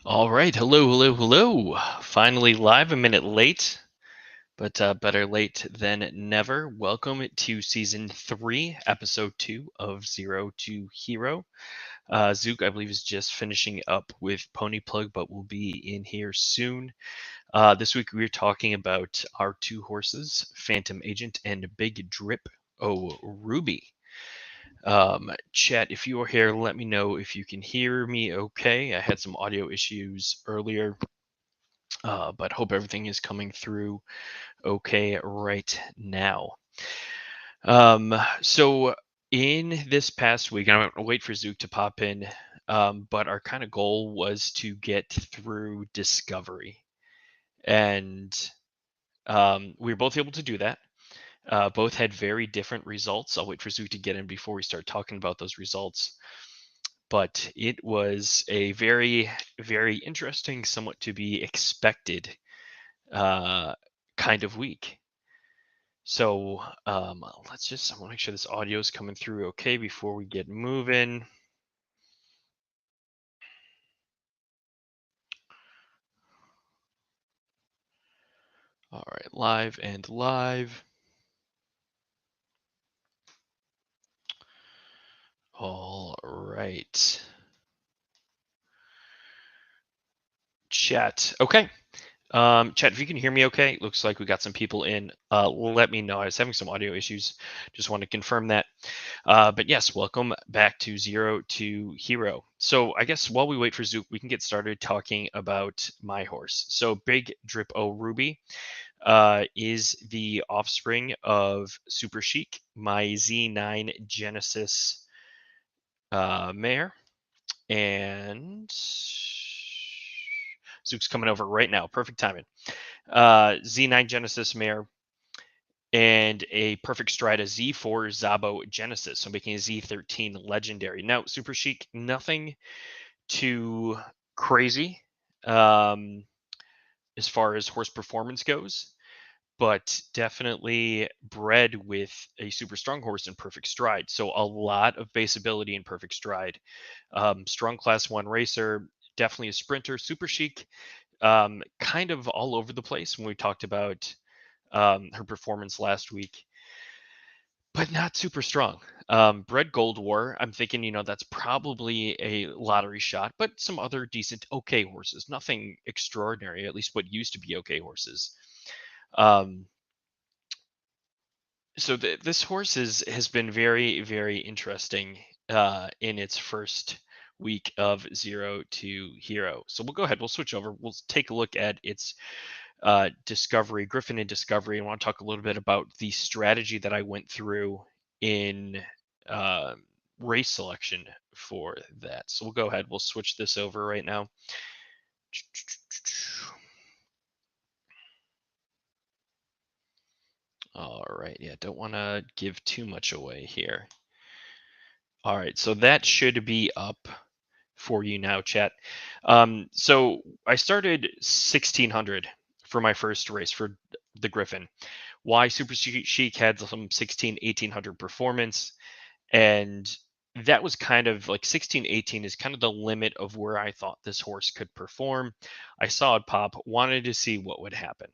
All right, hello. Finally live, a minute late, but better late than never. Welcome to season 3, episode 2 of Zero to Hero. Zook, I believe, is just finishing up with Pony Plug, but will be in here soon. This week we're talking about our two horses, Phantom Agent and Big Drip O Ruby. Chat, if you are here, let me know if you can hear me okay. I had some audio issues earlier. But hope everything is coming through okay right now. So in this past week, I'm gonna wait for Zook to pop in. But our kind of goal was to get through Discovery, and we were both able to do that. Both had very different results. I'll wait for Zook to get in before we start talking about those results. But it was a very, very interesting, somewhat to be expected uh, kind of week. So let's just, I want to make sure this audio is coming through okay before we get moving. All right, live and live. All right. Chat. Okay. Chat, if you can hear me okay, looks like we got some people in. Let me know. I was having some audio issues. Just want to confirm that. But yes, welcome back to Zero to Hero. So I guess while we wait for Zook, we can get started talking about my horse. So Big Drip O Ruby is the offspring of Super Chic, my Z9 Genesis mare. And Zook's coming over right now. Perfect timing. Z9 Genesis mare and a perfect stride, a Z4 Zabo Genesis, so making a Z13 legendary. Now, Super Chic, nothing too crazy um, as far as horse performance goes, but definitely bred with a super strong horse in perfect stride. So a lot of base ability in perfect stride. Strong class 1 racer, definitely a sprinter. Super Chic, kind of all over the place when we talked about her performance last week, but not super strong. Bred Gold War, I'm thinking, that's probably a lottery shot, but some other decent, okay horses. Nothing extraordinary, at least what used to be okay horses. Um, so this horse has been very, very interesting in its first week of Zero to Hero. So we'll go ahead, we'll switch over, we'll take a look at its Discovery, Griffin and Discovery. I want to talk a little bit about the strategy that I went through in uh, race selection for that. So we'll go ahead. We'll switch this over right now. All right. Yeah, don't want to give too much away here. All right. So that should be up for you now, chat. So I started 1600 for my first race for the Griffin. Why Super Chic had some 1800 performance, and that was kind of like 18 is kind of the limit of where I thought this horse could perform. I saw it pop, wanted to see what would happen.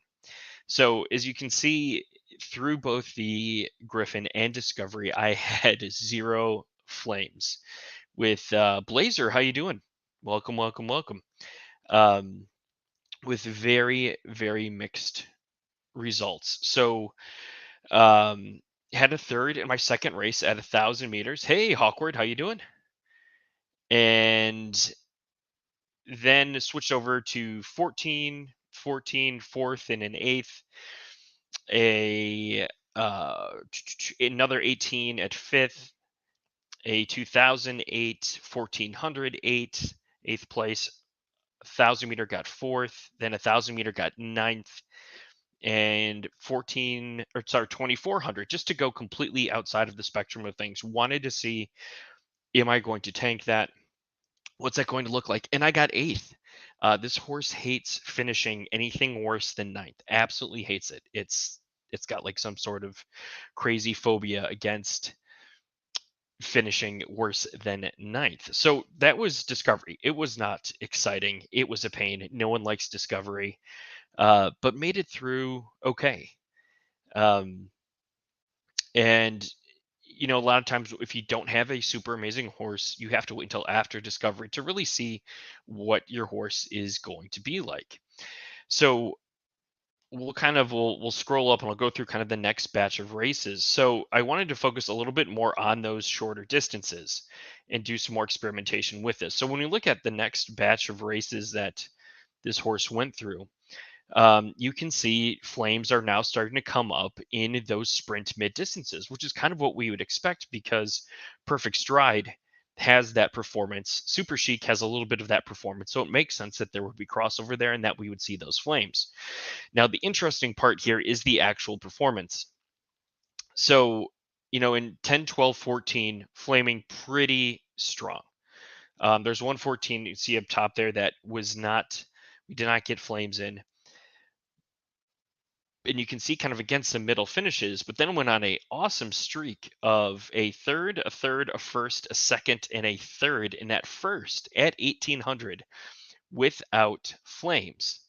So as you can see through both the Griffin and Discovery, I had 0 flames. With Blazer, how you doing? Welcome. Um, with very, very mixed results. So had a third in my second race at 1,000 meters. Hey, Hawkward, how you doing? And then switched over to 14, fourth, and an eighth. A another 18 at fifth. A 2008, 1400, eighth place. 1,000-meter got fourth. Then 1,000-meter got ninth. And 2400, just to go completely outside of the spectrum of things. Wanted to see, am I going to tank that? What's that going to look like? And I got eighth. This horse hates finishing anything worse than ninth. Absolutely hates it. It's got like some sort of crazy phobia against finishing worse than ninth. So that was Discovery. It was not exciting. It was a pain. No one likes Discovery, but made it through okay. Um, and a lot of times if you don't have a super amazing horse, you have to wait until after Discovery to really see what your horse is going to be like. So we'll scroll up and I'll go through kind of the next batch of races. So I wanted to focus a little bit more on those shorter distances and do some more experimentation with this. So when we look at the next batch of races that this horse went through, you can see flames are now starting to come up in those sprint mid distances, which is kind of what we would expect because Perfect Stride has that performance. Super Chic has a little bit of that performance. So it makes sense that there would be crossover there and that we would see those flames. Now, the interesting part here is the actual performance. So, in 10, 12, 14, flaming pretty strong. There's 114 you see up top there that we did not get flames in. And you can see kind of against the middle finishes, but then went on a awesome streak of a third, a first, a second, and a third in that first at 1800 without flames.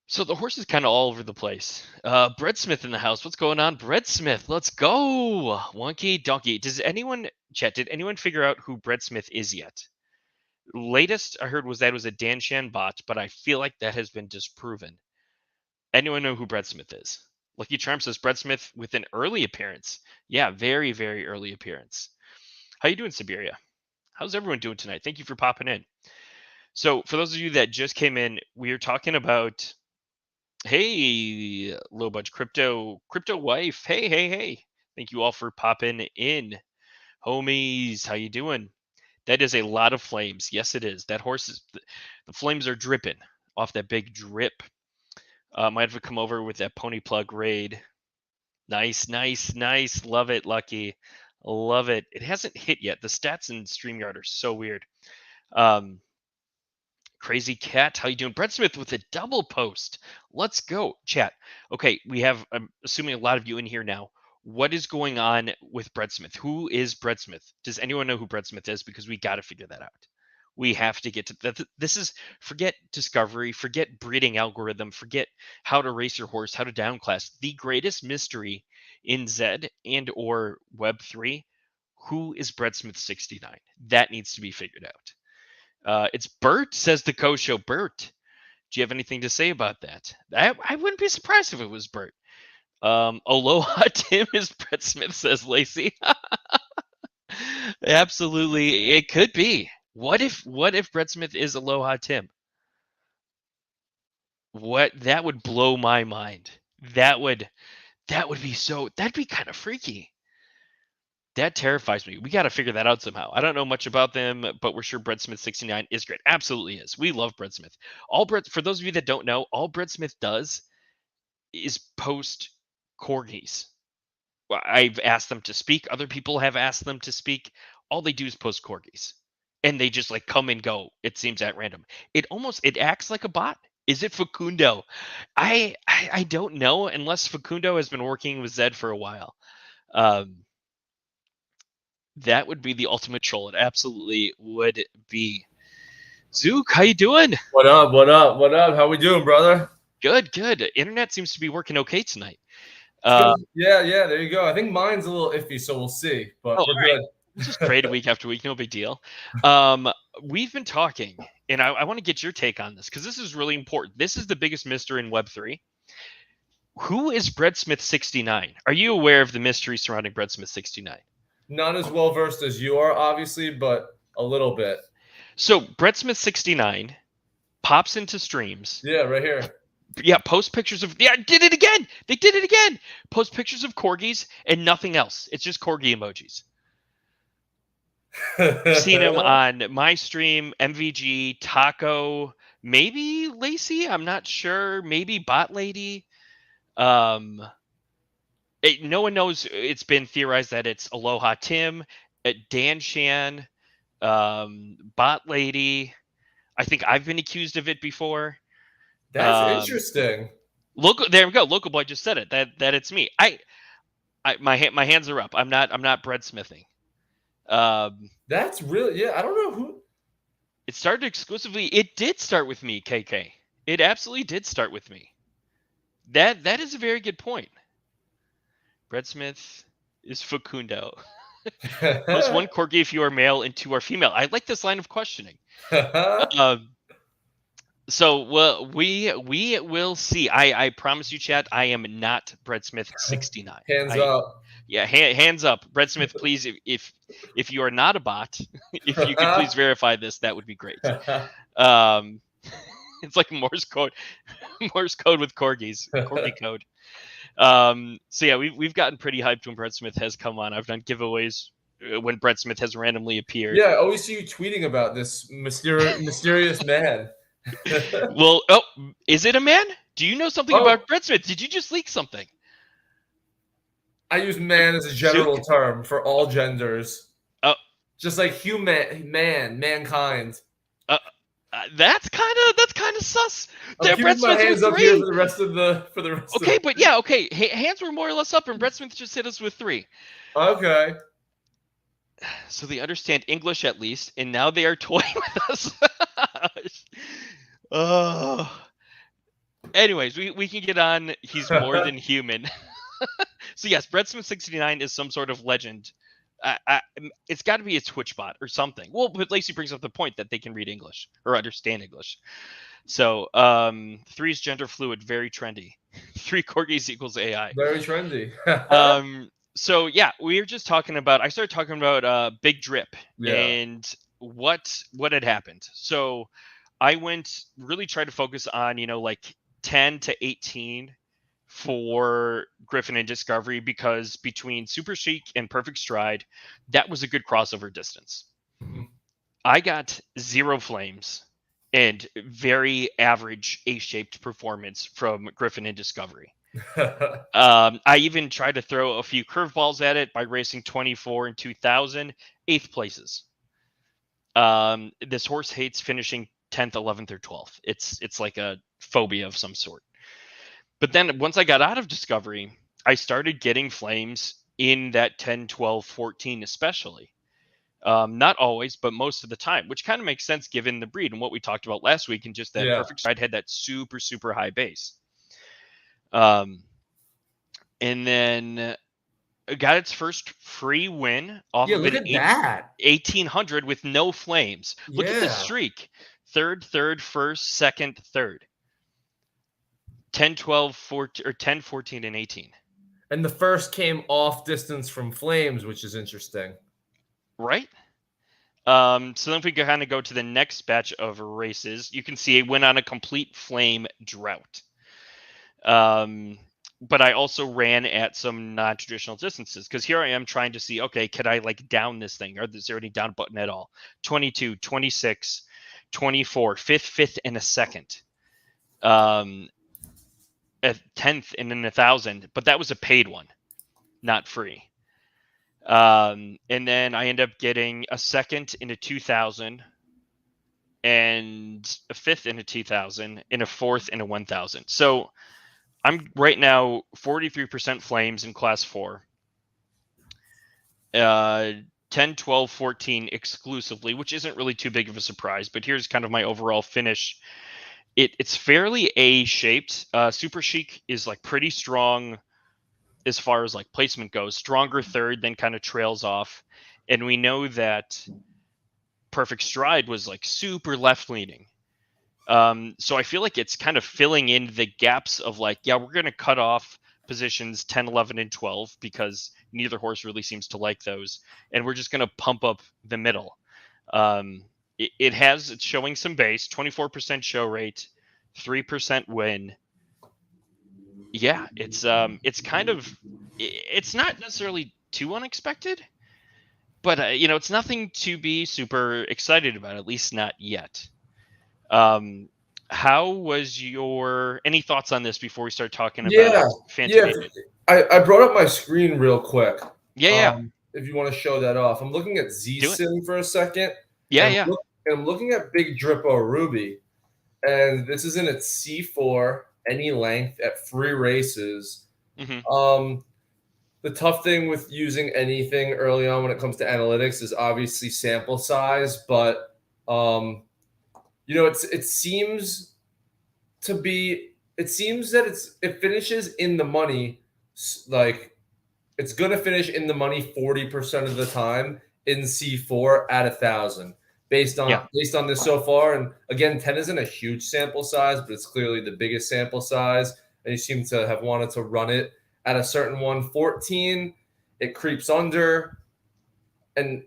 So the horse is kind of all over the place. Brett Smith in the house. What's going on, Brett Smith? Let's go. Wonky donkey. Did anyone figure out who Brett Smith is yet? Latest I heard was that it was a Dan Shan bot, but I feel like that has been disproven. Anyone know who Brett Smith is? Lucky Charm says Brett Smith with an early appearance. Yeah, very, very early appearance. How you doing, Siberia? How's everyone doing tonight? Thank you for popping in. So for those of you that just came in, we are talking about, hey, low budget crypto wife. Hey. Thank you all for popping in. Homies, how you doing? That is a lot of flames. Yes, it is. That horse is, the flames are dripping off that big drip. Might have to come over with that pony plug raid. Nice. Love it, Lucky. Love it. It hasn't hit yet. The stats in StreamYard are so weird. Crazy Cat, how you doing? Brett Smith with a double post. Let's go, chat. Okay, we have, I'm assuming a lot of you in here now. What is going on with Brett Smith? Who is Brett Smith? Does anyone know who Brett Smith is? Because we got to figure that out. We have to get to that. This is, forget Discovery, forget breeding algorithm, forget how to race your horse, how to downclass. The greatest mystery in Z and or Web3, who is Brett Smith 69? That needs to be figured out. It's Bert, says the co-show. Bert, do you have anything to say about that? I wouldn't be surprised if it was Bert. Aloha Tim is Brett Smith, says Lacey. Absolutely, it could be. What if Brett Smith is Aloha Tim? That would blow my mind. That would be that'd be kind of freaky. That terrifies me. We got to figure that out somehow. I don't know much about them, but we're sure Brett Smith 69 is great. Absolutely is. We love Brett Smith. For those of you that don't know, all Brett Smith does is post corgis. I've asked them to speak. Other people have asked them to speak. All they do is post corgis. And they just like come and go, it seems, at random. It acts like a bot. Is it Facundo? I don't know, unless Facundo has been working with Zed for a while. That would be the ultimate troll. It absolutely would be. Zook, how you doing? What up? How we doing, brother? Good. Internet seems to be working okay tonight. Yeah, there you go. I think mine's a little iffy, so we'll see. But we're good. Right. We'll just trade week after week. No big deal. We've been talking, and I want to get your take on this because this is really important. This is the biggest mystery in Web3. Who is Brett Smith 69? Are you aware of the mystery surrounding Brett Smith 69? Not as well versed as you are, obviously, but a little bit. So Brett Smith 69 pops into streams. Yeah, right here. Yeah, post pictures of did it again. They did it again. Post pictures of corgis and nothing else. It's just corgi emojis. I've seen him on my stream, MVG, Taco, maybe Lacey. I'm not sure. Maybe Bot Lady. No one knows. It's been theorized that it's Aloha Tim, Dan Shan, Bot Lady. I think I've been accused of it before. That's interesting. There we go. Local boy just said it. That it's me. My hands are up. I'm not breadsmithing. Um, That's really, yeah. I don't know who. it started exclusively. It did start with me, KK. It absolutely did start with me. That is a very good point. Breadsmith is Facundo. Must one corgi if you are male and two are female. I like this line of questioning. Um, so well, we will see. I promise you, chat. I am not Breadsmith 69. Hands I up. Yeah, hands up, Breadsmith. Please, if you are not a bot, if you could please verify this, that would be great. Um, it's like Morse code, Morse code with corgi code. So yeah, we've gotten pretty hyped when Brett Smith has come on. I've done giveaways when Brett Smith has randomly appeared. Yeah, I always see you tweeting about this mysterious man. Well, oh, is it a man? Do you know something Oh, about Brett Smith? Did you just leak something? I use man as a general Zook? term for all genders, Uh, just like mankind. uh, that's kind of sus. I'm There, Brett keeping my Smith with hands up here three. for the rest of the. Okay, but yeah, okay. Hands were more or less up, and Brett Smith just hit us with three. Okay. So they understand English at least, and now they are toying with us. Oh. Anyways, we can get on. He's more than human. So yes, Brett Smith 69 is some sort of legend. It's got to be a Twitch bot or something. Well, but Lacey brings up the point that they can read English or understand English. So three is gender fluid, very trendy. Three corgis equals AI. Very trendy. So yeah, we were just talking about. I started talking about Big Drip Yeah. and what had happened. So I went really tried to focus on like 10 to 18 for Griffin and Discovery because between Super Chic and Perfect Stride, that was a good crossover distance. I got 0 flames and very average A-shaped performance from Griffin and Discovery. I even tried to throw a few curveballs at it by racing 24 and 2000, 8th places. This horse hates finishing 10th, 11th, or 12th. It's like a phobia of some sort. But then once I got out of Discovery, I started getting flames in that 10, 12, 14 especially. Not always, but most of the time, which kind of makes sense given the breed and what we talked about last week, and just that Yeah. Perfect Stride had that super, super high base. And then got its first free win off Yeah, of look an at that. 1800 with no flames. Look at this Yeah. streak. Third, first, second, third. 10, 12, 14, or 10, 14, and 18. And the first came off distance from Flames, which is interesting. Right? So then if we kind of go to the next batch of races, you can see it went on a complete flame drought. But I also ran at some non-traditional distances because here I am trying to see, okay, could I like down this thing? Or is there any down button at all? 22, 26, 24, fifth, and a second. A 10th and then 1,000, but that was a paid one, not free. And then I end up getting a second in a 2,000 and a fifth in a 2,000 and a fourth in a 1,000. So I'm right now 43% flames in class 4. 10, 12, 14 exclusively, which isn't really too big of a surprise, but here's kind of my overall finish. It's fairly A-shaped. Super Chic is like pretty strong as far as like placement goes, stronger third, then kind of trails off. And we know that Perfect Stride was like super left leaning. So I feel like it's kind of filling in the gaps of like, yeah, we're going to cut off positions 10, 11, and 12 because neither horse really seems to like those. And we're just going to pump up the middle. It's showing some base, 24% show rate, 3% win. Yeah, it's kind of, it's not necessarily too unexpected, but it's nothing to be super excited about, at least not yet. How was any thoughts on this before we start talking about Yeah. Phantom Yeah. Agent? I brought up my screen real quick. Yeah, If you want to show that off, I'm looking at do it. Z-Sim for a second. Yeah. I'm looking at Big Drippo Ruby, and this is in its C4, any length at 3 races. Hmm. the tough thing with using anything early on when it comes to analytics is obviously sample size, but it seems to be it seems that it finishes in the money, like it's going to finish in the money 40% of the time in C4 at 1,000 Yeah. based on this so far. And again, 10 isn't a huge sample size, but it's clearly the biggest sample size. And you seem to have wanted to run it at a certain one. 14, it creeps under, and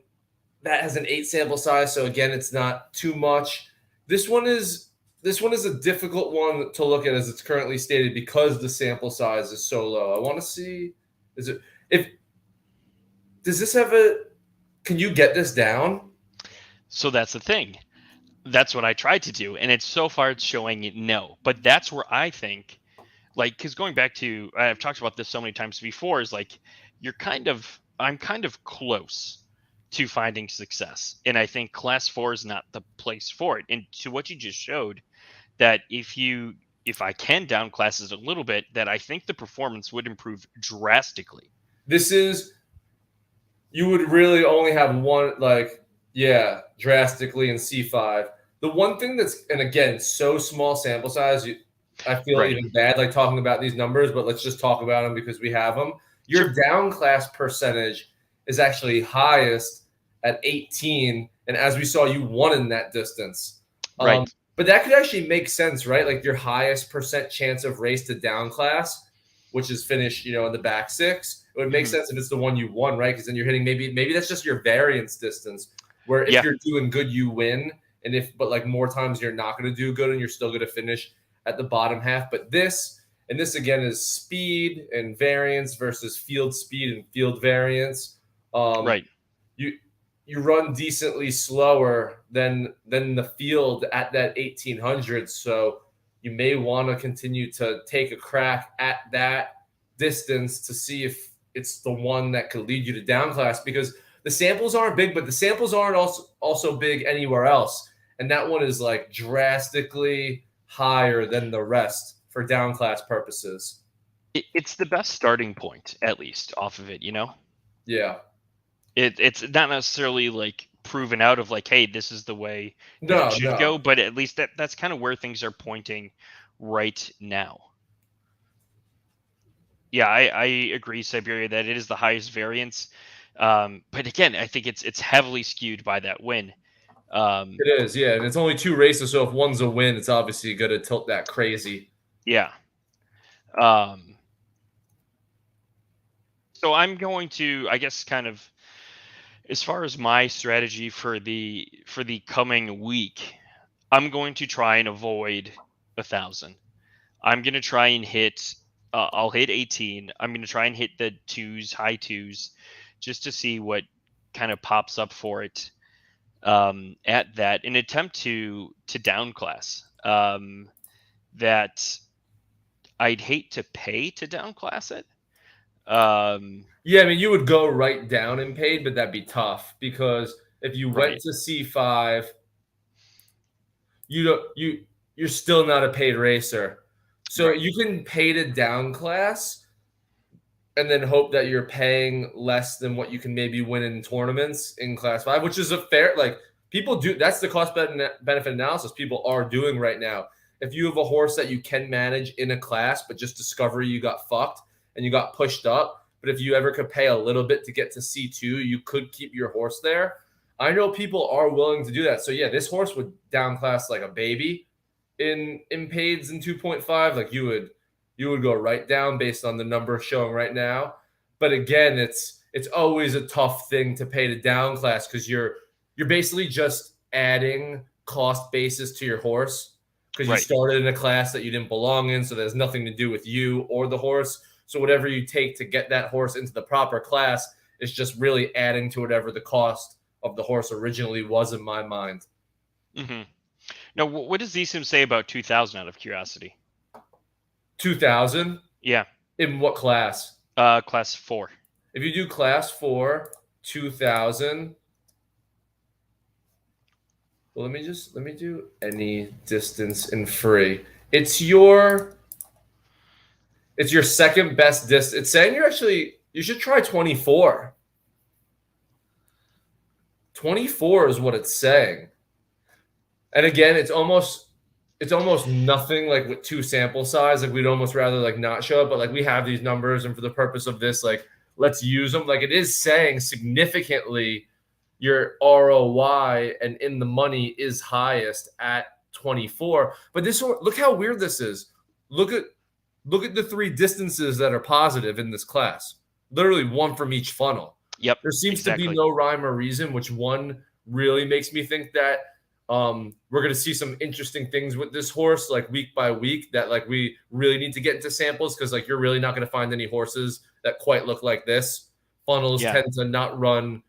that has an 8 sample size. So again, it's not too much. This one is this one is a difficult one to look at as it's currently stated because the sample size is so low. I want to see, is it if does this have a can you get this down? So that's the thing. That's what I tried to do, and it's so far it's showing it no. But that's where I think, like, because going back to, I've talked about this so many times before, is like I'm kind of close to finding success, and I think class 4 is not the place for it. And to what you just showed, that if I can down classes a little bit, that I think the performance would improve drastically. This is you would really only have one, like, yeah, drastically in C5. The one thing that's, and again, so small sample size, I feel Right. even bad like talking about these numbers, but let's just talk about them because we have them. Sure. Your down class percentage is actually highest at 18, and as we saw, you won in that distance. Right. But that could actually make sense, right? Like your highest percent chance of race to down class, which is finish, in the back six. It would make Hmm. sense if it's the one you won, right? Because then you're hitting maybe that's just your variance distance. Where if Yeah. you're doing good, you win, and if but like more times you're not going to do good, and you're still going to finish at the bottom half. But this again is speed and variance versus field speed and field variance. Um, Right. you you run decently slower than the field at that 1800, so you may want to continue to take a crack at that distance to see if it's the one that could lead you to down class, because the samples aren't big, but the samples aren't also big anywhere else, and that one is like drastically higher than the rest for down class purposes. It's the best starting point, at least off of it. Yeah. It's not necessarily like proven out of like, hey, this is the way that it No, should no. go, but at least that's kind of where things are pointing right now. Yeah, I agree, Siberia, that it is the highest variance. But again, I think it's heavily skewed by that win. Um, It is, yeah, and it's only 2 races, so if one's a win, it's obviously gonna tilt that crazy. yeah. Um, so I'm going to, I guess, kind of, as far as my strategy for the coming week, I'm going to try and avoid 1,000. I'm gonna try and hit. I'll hit 18. I'm gonna try and hit the twos, high twos, just to see what kind of pops up for it. At that, an attempt to down class. That I'd hate to pay to down class it. Um, Yeah, I mean, you would go right down in paid, but that'd be tough because if you went right, to C5, you don't you're still not a paid racer. So right, you can pay to down class and then hope that you're paying less than what you can maybe win in tournaments in class 5, which is a fair, like, people do, that's the cost benefit analysis people are doing right now. If you have a horse that you can manage in a class, but just discover you got fucked and you got pushed up, but if you ever could pay a little bit to get to C2, you could keep your horse there. I know people are willing to do that. So yeah, this horse would down class like a baby in paids in 2.5. Like you would go right down based on the number showing right now. But again, it's always a tough thing to pay to down class because you're basically just adding cost basis to your horse because you right. started in a class that you didn't belong in, so there's nothing to do with you or the horse. So whatever you take to get that horse into the proper class is just really adding to whatever the cost of the horse originally was in my mind. Hmm. Now, what does DSIM say about 2,000? Out of curiosity. 2000 Yeah. in what class? Class 4. If you do class 4, 2000. Well, let me do any distance in free. It's your second best distance. It's saying you're actually You should try 24. 24 is what it's saying. And again, it's almost nothing like with two sample size. Like we'd almost rather like not show it, but like we have these numbers, and for the purpose of this, like let's use them. Like it is saying significantly your ROI and in the money is highest at 24. But this one, look how weird this is. Look at the three distances that are positive in this class. Literally one from each funnel. Yep, There seems to be exactly. no rhyme or reason, which one really makes me think that we're going to see some interesting things with this horse, like week by week, that like we really need to get into samples because like you're really not going to find any horses that quite look like this. Funnels Yeah, tend to not run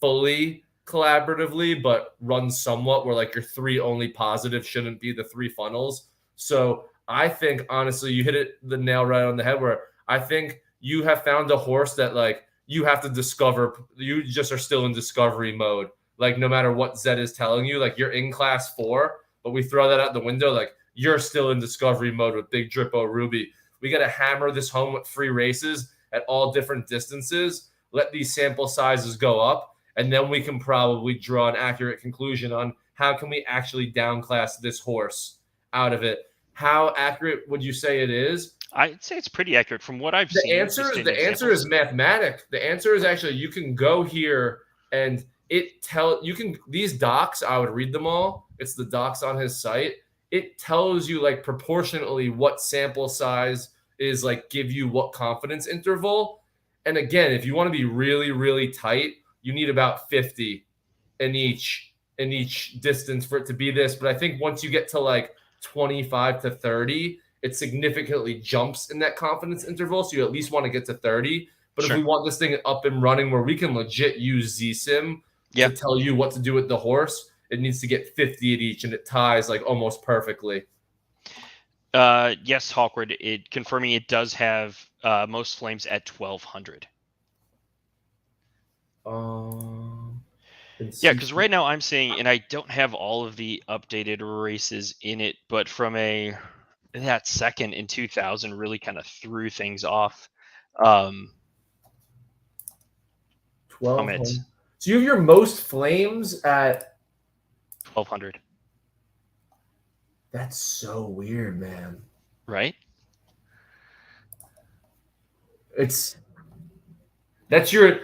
fully collaboratively, but run somewhat where like your three only positive shouldn't be the three funnels. So I think honestly, you hit it the nail right on the head where I think you have found a horse that like you have to discover. You just are still in discovery mode. Like no matter what Zed is telling you, like you're in class 4, but we throw that out the window. Like you're still in discovery mode with Big Drippo Ruby. We got to hammer this home with free races at all different distances. Let these sample sizes go up, and then we can probably draw an accurate conclusion on how can we actually downclass this horse out of it. How accurate would you say it is? I'd say it's pretty accurate from what I've The seen, answer just is in the answer is examples. mathematic. The answer is actually you can go here and you can these docs, I would read them all. It's the docs on his site. It tells you like proportionally what sample size is like give you what confidence interval. And again, if you want to be really, really tight, you need about 50 in each distance for it to be this. But I think once you get to like 25 to 30, it significantly jumps in that confidence interval. So you at least want to get to 30. But if Sure. we want this thing up and running where we can legit use ZSIM Yeah. to tell you what to do with the horse, it needs to get 50 at each, and it ties like almost perfectly. Yes, Hawkward. It confirming it does have most flames at 1200. And Yeah, see. because right now I'm seeing, and I don't have all of the updated races in it, but from that second in 2000 really kind of threw things off. From it 1200. So you have your most flames at. 1200, That's so weird, man. right? It's That's your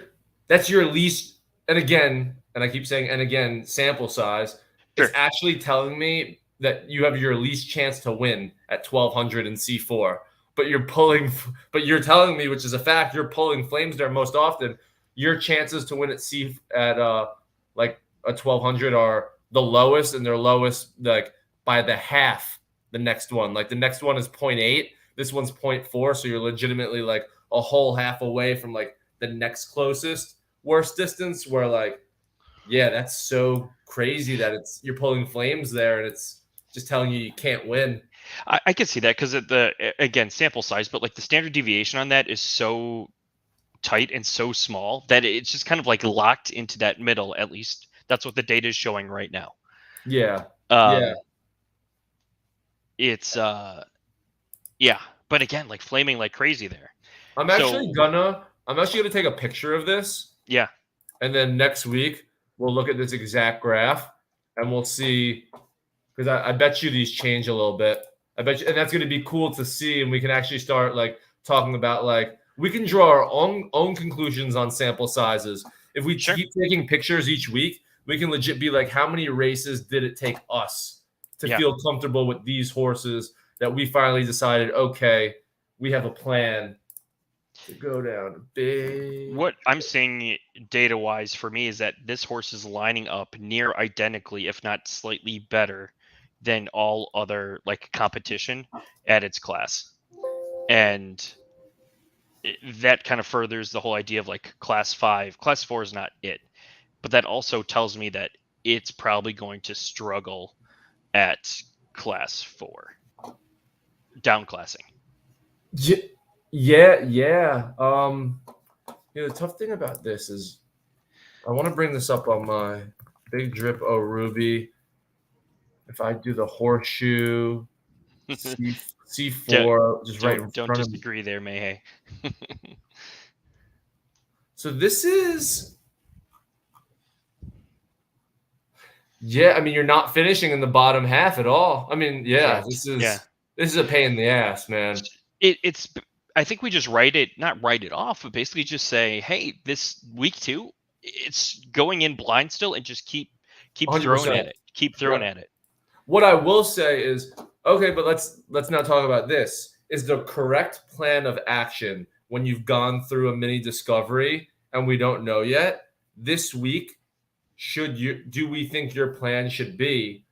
that's your least, and again, and I keep saying and again, sample size. It's Sure. actually telling me that you have your least chance to win at 1200 in C4. But you're telling me, which is a fact, you're pulling flames there most often. Your chances to win at C at like a 1200 are the lowest, and they're lowest like by the half. The next one, like the next one is zero point 0.8. This one's 0.4, so you're legitimately like a whole half away from like the next closest worst distance where like yeah, that's so crazy that it's you're pulling flames there and it's just telling you can't win. I can see that because again sample size, but like the standard deviation on that is so tight and so small that it's just kind of like locked into that middle. At least that's what the data is showing right now. Yeah. Yeah. Um, it's yeah, but again, like flaming like crazy there. So I'm actually gonna take a picture of this, yeah, and then next week we'll look at this exact graph and we'll see because I bet you these change a little bit. I bet you, and that's going to be cool to see, and we can actually start like talking about like we can draw our own conclusions on sample sizes. If we sure, keep taking pictures each week, we can legit be like, how many races did it take us to yeah. feel comfortable with these horses that we finally decided, okay, we have a plan to go down a big. What I'm seeing data wise for me is that this horse is lining up near identically, if not slightly better, than all other like competition at its class. And that kind of furthers the whole idea of like class 5. Class 4 is not it. But that also tells me that it's probably going to struggle at class 4 downclassing. Yeah, yeah, yeah. The tough thing about this is I want to bring this up on my Big Drip O Ruby. If I do the horseshoe C4, just right in Don't front of me. disagree there, Mayhay. So this is, yeah, I mean, you're not finishing in the bottom half at all. I mean, yeah, Correct. this Yeah. is this is a pain in the ass, man. It's I think we just not write it off, but basically just say, hey, this week two, it's going in blind still, and just keep throwing 100%. at it. Keep throwing Yep. at it. What I will say is, okay, but let's not talk about this. Is the correct plan of action when you've gone through a mini discovery and we don't know yet this week? Should you do we think your plan should be,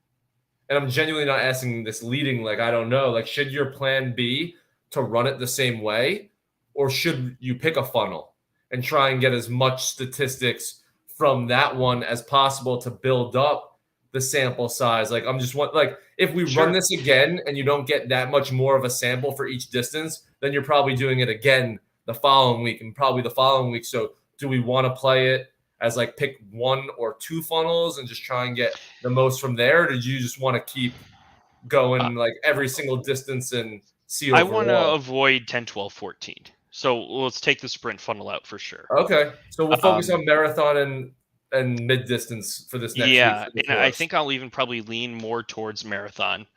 and I'm genuinely not asking this leading, like, I don't know, like, should your plan be to run it the same way, or should you pick a funnel and try and get as much statistics from that one as possible to build up the sample size? Like, I'm just want, like, if we run Sure. this again and you don't get that much more of a sample for each distance, then you're probably doing it again the following week and probably the following week. So do we want to play it as like pick one or two funnels and just try and get the most from there? Or did you just want to keep Uh, going like every single distance and see I want to overall? avoid 10, 12, 14. So let's take the sprint funnel out for sure. Okay, so we'll focus Um, on marathon and mid distance for this next week yeah, for the and I course. think I'll even probably lean more towards marathon.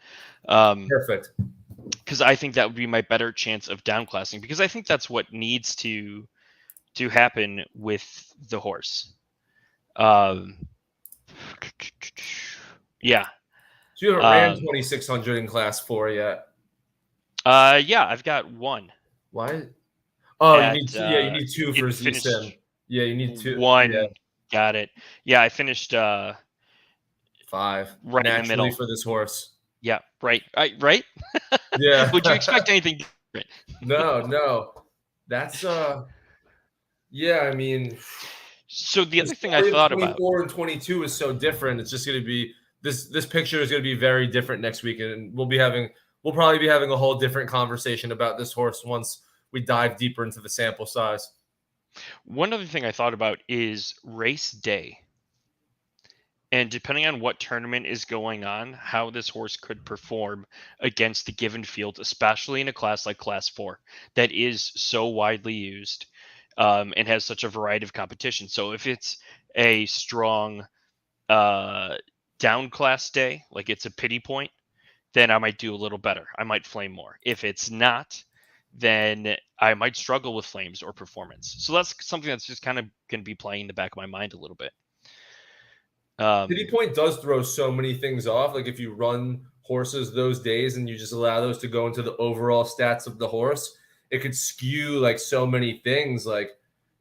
Um, Perfect. because I think that would be my better chance of downclassing, because I think that's what needs to happen with the horse. Um, yeah. So you haven't ran Um, 2600 in class 4 yet. yeah, I've got one Why? Oh, you need at two. Yeah, you need two for it Z Sim. finished Yeah, you need two. Yeah, one. Got it. Yeah, I finished 5 right in the naturally middle. for this horse. Yeah, right. Right. Yeah. Would you expect anything different? No, no. That's yeah, I mean, So the the other thing I story of thought about, 24 and 22 is so different. It's just going to be this picture is going to be very different next week, and we'll probably be having a whole different conversation about this horse once we dive deeper into the sample size. one other thing I thought about is race day. And depending on what tournament is going on, how this horse could perform against the given field, especially in a class like Class 4, that is so widely used, and has such a variety of competition. So if it's a strong uh, down class day, like it's a pity point, then I might do a little better. I might flame more. If it's not, then I might struggle with flames or performance. So that's something that's just kind of going to be playing in the back of my mind a little bit. Pity Um, point does throw so many things off. Like if you run horses those days and you just allow those to go into the overall stats of the horse, it could skew like so many things. Like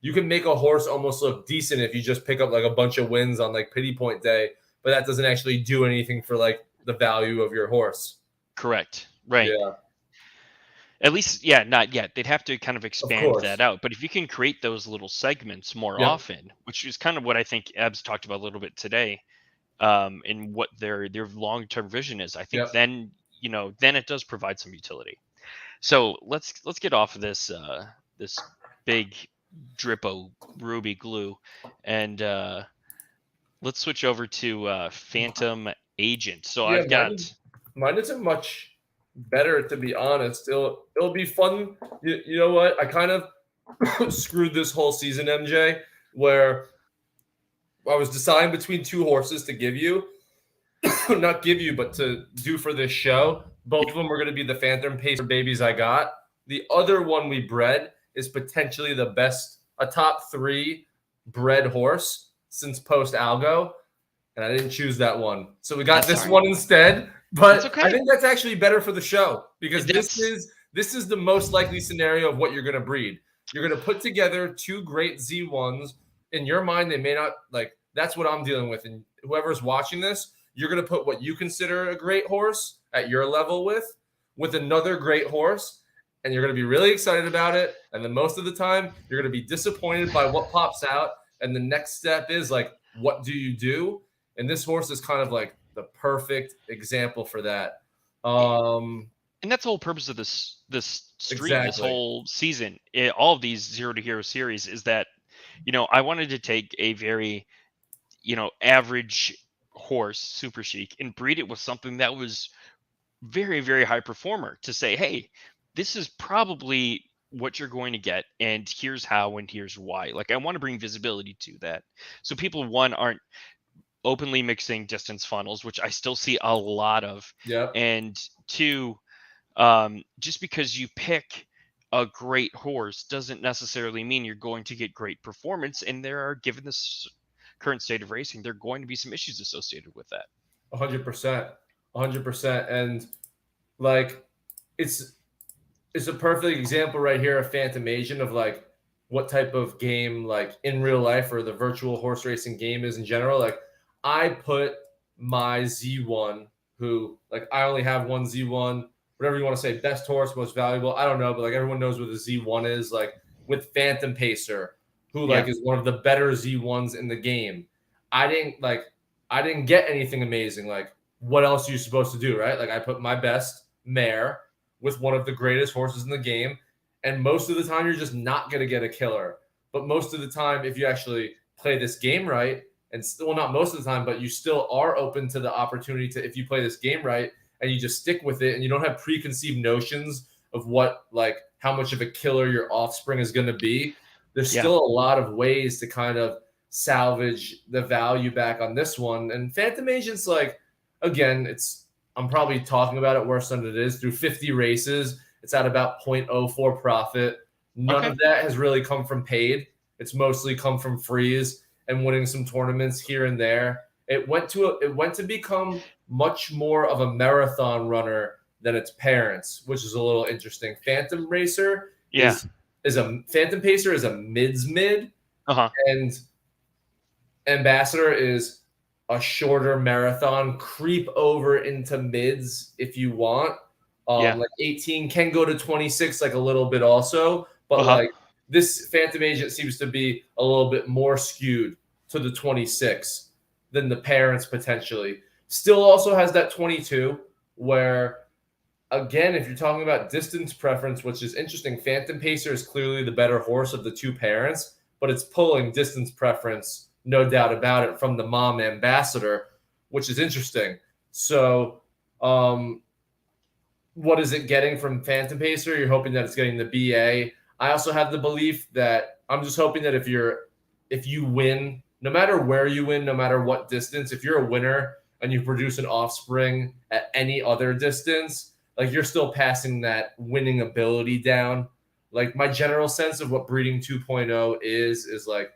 you can make a horse almost look decent if you just pick up like a bunch of wins on like pity point day, but that doesn't actually do anything for like the value of your horse. Correct. Right. Yeah, At least, yeah, not yet. They'd have to kind of of expand that course. out. But if you can create those little segments more Yep. often, which is kind of what I think Abs talked about a little bit today, and what their long term vision is, I think Yep. then then it does provide some utility. So let's get off of this big drippo ruby glue, and let's switch over to Phantom Agent. So Yeah, I've got mine isn't much better to be honest. It'll be fun. You know what? I kind of screwed this whole season, MJ, where I was deciding between two horses to give you, not give you, but to do for this show. Both of them were going to be the Phantom Pacer babies I got. The other one we bred is potentially the best, a top 3 bred horse since post Algo, and I didn't choose that one. So we got that's this all right. one instead. That's But I okay. think that's actually better for the show because That's this is the most likely scenario of what you're going to breed. You're going to put together two great Z1s. In your mind, they may not like. That's what I'm dealing with. And whoever's watching this, you're going to put what you consider a great horse at your level with another great horse, and you're going to be really excited about it. And then most of the time, you're going to be disappointed by what pops out. And the next step is like, what do you do? And this horse is kind of like the perfect example for that. and that's the whole purpose of this stream, this Exactly. whole season, all of these Zero to Hero series, is that I wanted to take a very average horse, super chic, and breed it with something that was very, very high performer, to say, hey, this is probably what you're going to get, and here's how and here's why. Like, I want to bring visibility to that. So people, one, aren't openly mixing distance funnels, which I still see a lot of. Yep. And two, just because you pick a great horse doesn't necessarily mean you're going to get great performance. And there are, given this current state of racing, there are going to be some issues associated with that. 100%. 100%. And like, it's it's a perfect example right here of Phantom Agent of like what type of game like in real life or the virtual horse racing game is in general. Like I put my Z1, who like I only have one Z1, whatever you want to say, best horse, most valuable. I don't know, but like everyone knows what the Z1 is, like with Phantom Pacer, who Yeah. like is one of the better Z1s in the game. I didn't like I didn't get anything amazing. Like what else are you supposed to do, right? Like I put my best mare with one of the greatest horses in the game. And most of the time, you're just not going to get a killer. But most of the time, if you actually play this game right, and well, not most of the time, but you still are open to the opportunity to, if you play this game right and you just stick with it and you don't have preconceived notions of what, like, how much of a killer your offspring is going to be, there's Yeah. still a lot of ways to kind of salvage the value back on this one. And Phantom Agent's like, again, I'm probably talking about it worse than it is. Through 50 races, it's at about 0.04 profit. None Okay. of that has really come from paid. It's mostly come from frees and winning some tournaments here and there. It went to become much more of a marathon runner than its parents, which is a little interesting. Yeah. Phantom Pacer is a mids mid, Uh-huh. and Ambassador is a shorter marathon. Creep over into mids if you want. Yeah. Like 18 can go to 26, like a little bit also, but Uh-huh. like this Phantom Agent seems to be a little bit more skewed to the 26 than the parents potentially. Still also has that 22 where, again, if you're talking about distance preference, which is interesting, Phantom Pacer is clearly the better horse of the two parents, but it's pulling distance preference, no doubt about it, from the mom Ambassador, which is interesting. So, what is it getting from Phantom Pacer? You're hoping that it's getting the BA. I also have the belief that I'm just hoping that if you win, no matter where you win, no matter what distance, if you're a winner and you produce an offspring at any other distance, like you're still passing that winning ability down. Like my general sense of what breeding 2.0 is like,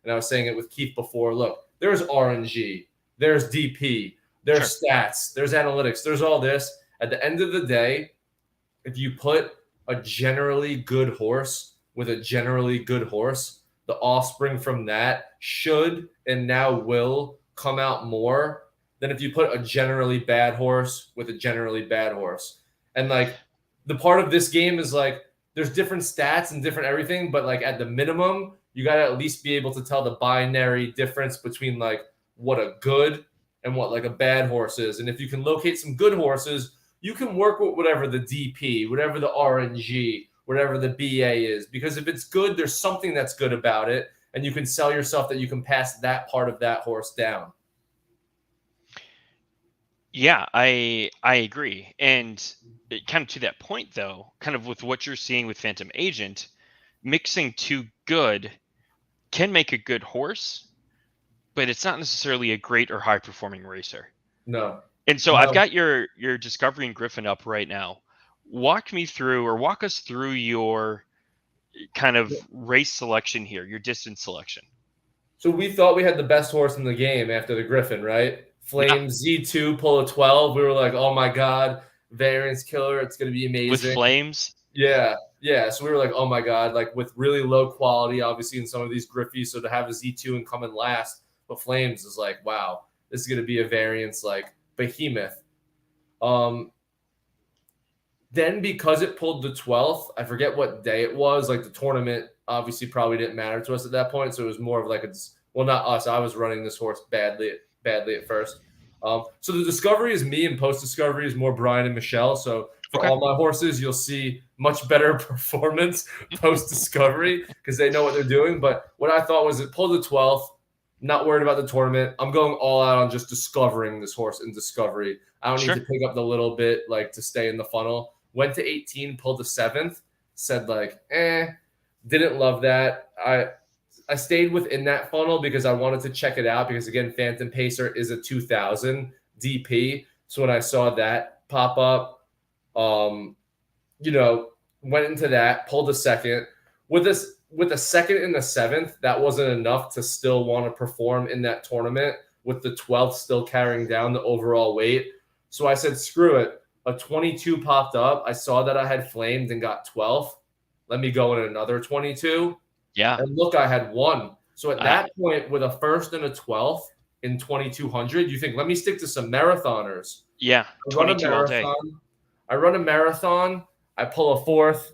and I was saying it with Keith before. Look, there's RNG, there's DP, Sure. there's stats, there's analytics, there's all this. At the end of the day, if you put a generally good horse with a generally good horse, the offspring from that should and now will come out more than if you put a generally bad horse with a generally bad horse. And like the part of this game is like there's different stats and different everything, but like at the minimum, you got to at least be able to tell the binary difference between like what a good and what like a bad horse is. And if you can locate some good horses, you can work with whatever the DP, whatever the RNG, whatever the BA is. Because if it's good, there's something that's good about it. And you can sell yourself that you can pass that part of that horse down. Yeah, I agree. And kind of to that point though, kind of with what you're seeing with Phantom Agent, mixing too good can make a good horse, but it's not necessarily a great or high performing racer. No. And so I've No. got your Discovery and Griffin up right now. Walk us through your kind of race selection here, your distance selection. So we thought we had the best horse in the game after the Griffin, right? Yeah, Flame Z2, pull a 12. We were like, oh my God, variance killer. It's going to be with amazing. flames. Yeah. Yeah. So we were like, oh my God, like with really low quality, obviously, in some of these Griffies. So to have a Z2 and come in last, but Flames is like, wow, this is going to be a variance like behemoth. Um, then because it pulled the 12th, I forget what day it was. Like the tournament obviously probably didn't matter to us at that point. So it was more of like well, not us. I was running this horse badly at first. So the Discovery is me, and post Discovery is more Brian and Michelle. So for Okay. all my horses, you'll see much better performance post Discovery because they know what they're doing. But what I thought was it pulled the 12th. Not worried about the tournament. I'm going all out on just discovering this horse in Discovery. I don't need Sure. to pick up the little bit like to stay in the funnel. Went to 18, pulled the 7th. said like, didn't love that. I stayed within that funnel because I wanted to check it out because again, Phantom Pacer is a 2000 DP. So when I saw that pop up, um, you know, went into that, pulled a second. With a second in the seventh, that wasn't enough to still want to perform in that tournament with the 12th still carrying down the overall weight. So I said, screw it. A 22 popped up. I saw that I had flamed and got 12th. Let me go in another 22. Yeah. And look, I had one. So at I that point, with a first and a 12th in 2200, you think, let me stick to some marathoners. yeah, I run a 22 all day. marathon. I run a marathon. I pull a fourth.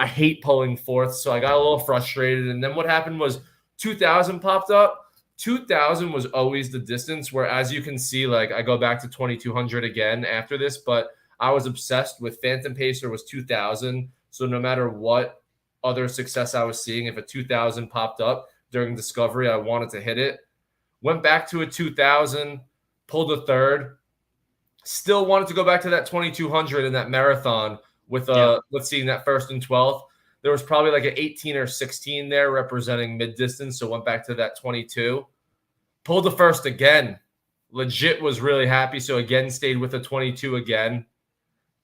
I hate pulling fourths, so I got a little frustrated. And then what happened was 2000 popped up. 2000 was always the distance where, as you can see, like I go back to 2200 again after this, but I was obsessed with Phantom Pacer was 2000. So no matter what other success I was seeing, if a 2000 popped up during discovery, I wanted to hit it. Went back to a 2000, pulled a third, still wanted to go back to that 2200 in that marathon with Yeah. let's see, in that first and 12th. There was probably like an 18 or 16 there representing mid distance, so went back to that 22. Pulled the first again. Legit was really happy, so again stayed with a 22 again.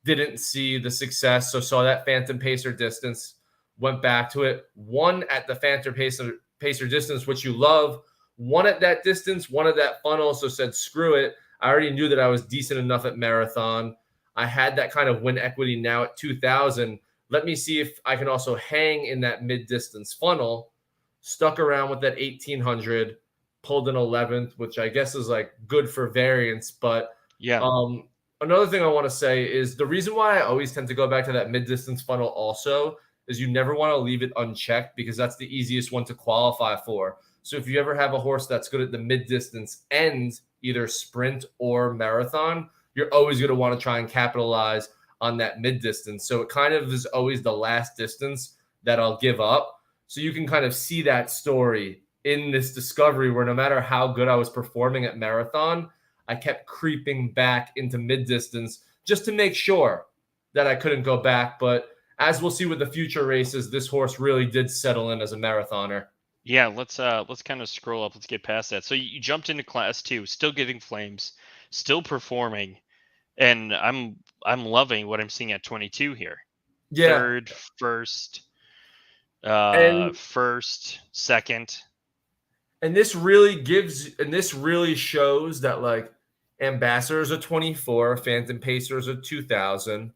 Didn't see the success, so saw that Phantom Pacer distance, went back to it. One at the Phantom Pacer distance, which you love. One at that distance, one at that funnel, so said screw it. I already knew that I was decent enough at marathon. I had that kind of win equity now at 2000. Let me see if I can also hang in that mid distance funnel. Stuck around with that 1800, pulled an 11th, which I guess is like good for variance. But Yeah. another thing I want to say is the reason why I always tend to go back to that mid distance funnel also is you never want to leave it unchecked because that's the easiest one to qualify for. So if you ever have a horse that's good at the mid distance and either sprint or marathon, you're always going to want to try and capitalize on that mid distance. So it kind of is always the last distance that I'll give up. So you can kind of see that story in this discovery where no matter how good I was performing at marathon, I kept creeping back into mid distance just to make sure that I couldn't go back. But as we'll see with the future races, this horse really did settle in as a marathoner. Yeah, let's kind of scroll up. Let's get past that. So you jumped into class 2, still getting flames, still performing, and I'm loving what I'm seeing at 22 here. Yeah. Third, first, And first, second. this really shows that like Ambassador's a 24, Phantom Pacer's a 2000,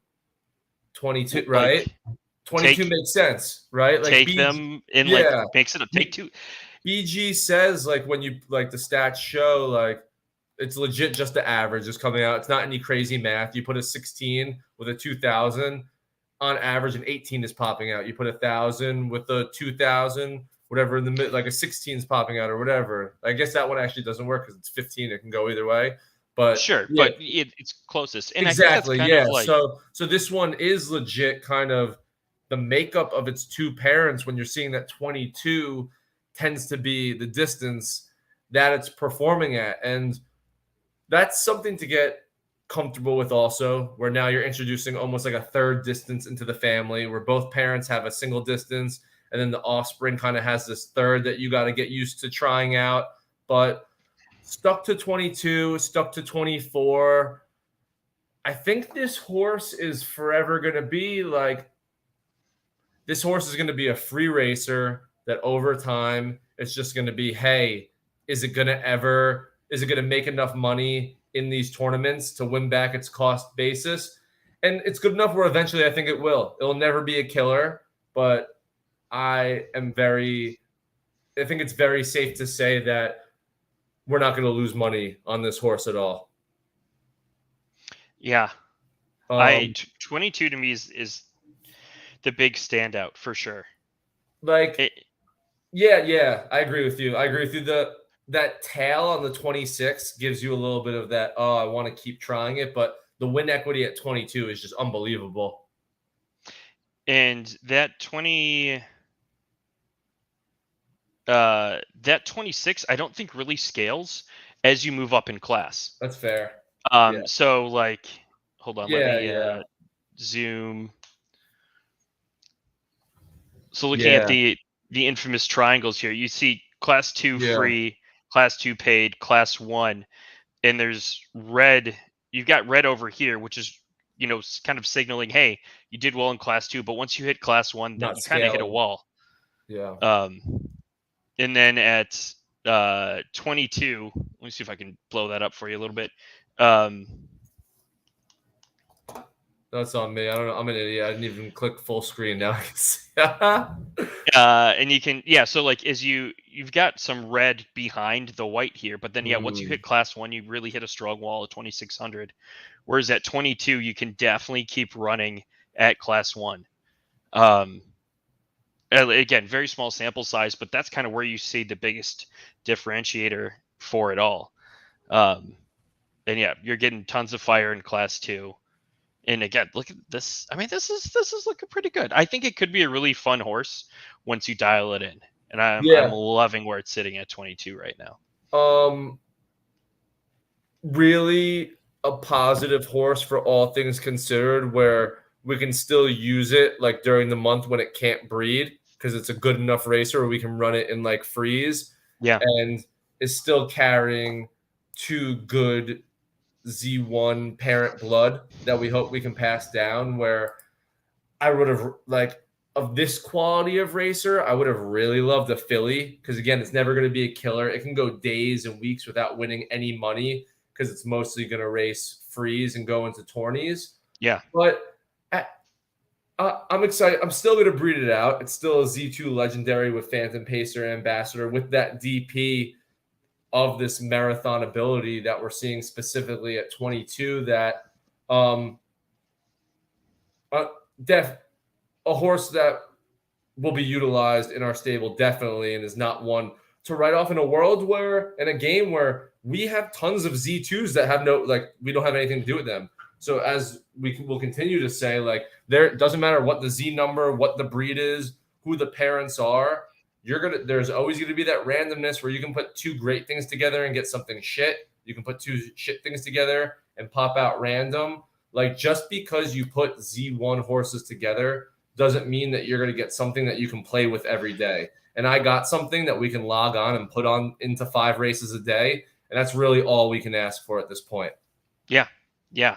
22, right? Like 22 take makes sense, right? Like take them and like yeah. makes it a take two. BG says like when you like the stats show like it's legit just the average is coming out. It's not any crazy math. You put a 16 with a 2000 on average, an 18 is popping out. You put 1,000 with a 2,000, whatever in the mid, like a 16 is popping out or whatever. I guess that one actually doesn't work because it's 15. It can go either way. But Sure, yeah, but it's closest, and I think that's exactly. kind of Yeah. like So this one is legit kind of the makeup of its two parents when you're seeing that 22 tends to be the distance that it's performing at. And that's something to get comfortable with also, where now you're introducing almost like a third distance into the family where both parents have a single distance and then the offspring kind of has this third that you got to get used to trying out. But stuck to 22, stuck to 24. I think this horse is forever going to be like this horse is going to be a free racer that over time it's just going to be, hey, is it going to make enough money in these tournaments to win back its cost basis? And it's good enough where eventually I think it will. It'll never be a killer, but I think it's very safe to say that we're not going to lose money on this horse at all. yeah. Um, 22 to me is the big standout for sure. like It, Yeah, I agree with you. I agree with you. That tail on the 26 gives you a little bit of that, oh, I want to keep trying it, but the win equity at 22 is just unbelievable. and that 26 I don't think really scales as you move up in class. That's fair. Yeah. So like hold on, let Yeah, me yeah. zoom. So looking at Yeah. the infamous triangles here, you see class 2 Yeah. free, class 2 paid, class 1, and there's red. You've got red over here, which is, kind of signaling, hey, you did well in class 2, but once you hit class 1, that Not you kind of hit a scaling. wall. Yeah. Um and then at 22, let me see if I can blow that up for you a little bit. Um That's on me. I don't know. I'm an idiot. I didn't even click full screen. Now I can see. and you can, yeah, so like as you've got some red behind the white here, but then yeah, once you Mm, hit class 1, you really hit a strong wall of 2600. Whereas at 22, you can definitely keep running at class 1. Um Again, very small sample size, but that's kind of where you see the biggest differentiator for it all. Um and yeah, you're getting tons of fire in class 2. And again, look at this. I mean, this is looking pretty good. I think it could be a really fun horse once you dial it in. And I'm yeah. loving where it's sitting at 22 right now. Um, really a positive horse for all things considered, where we can still use it like during the month when it can't breed because it's a good enough racer where we can run it in like freeze Yeah. and is still carrying two good Z1 parent blood that we hope we can pass down. Where I would have like of this quality of racer, I would have really loved a filly because again, it's never going to be a killer. It can go days and weeks without winning any money because it's mostly going to race freeze and go into tourneys. Yeah. But I, I'm excited. I'm still going to breed it out. It's still a Z2 legendary with Phantom Pacer Ambassador with that DP of this marathon ability that we're seeing specifically at 22. That um, uh, def a horse that will be utilized in our stable definitely, and is not one to write off in a world where in a game where we have tons of Z2s that have no like we don't have anything to do with them. So as we will continue to say, like there doesn't matter what the Z number, what the breed is, who the parents are. There's always gonna be that randomness where you can put two great things together and get something shit. You can put two shit things together and pop out random. Like just because you put Z1 horses together doesn't mean that you're going to get something that you can play with every day. And I got something that we can log on and put on into 5 races a day. And that's really all we can ask for at this point. Yeah. Yeah.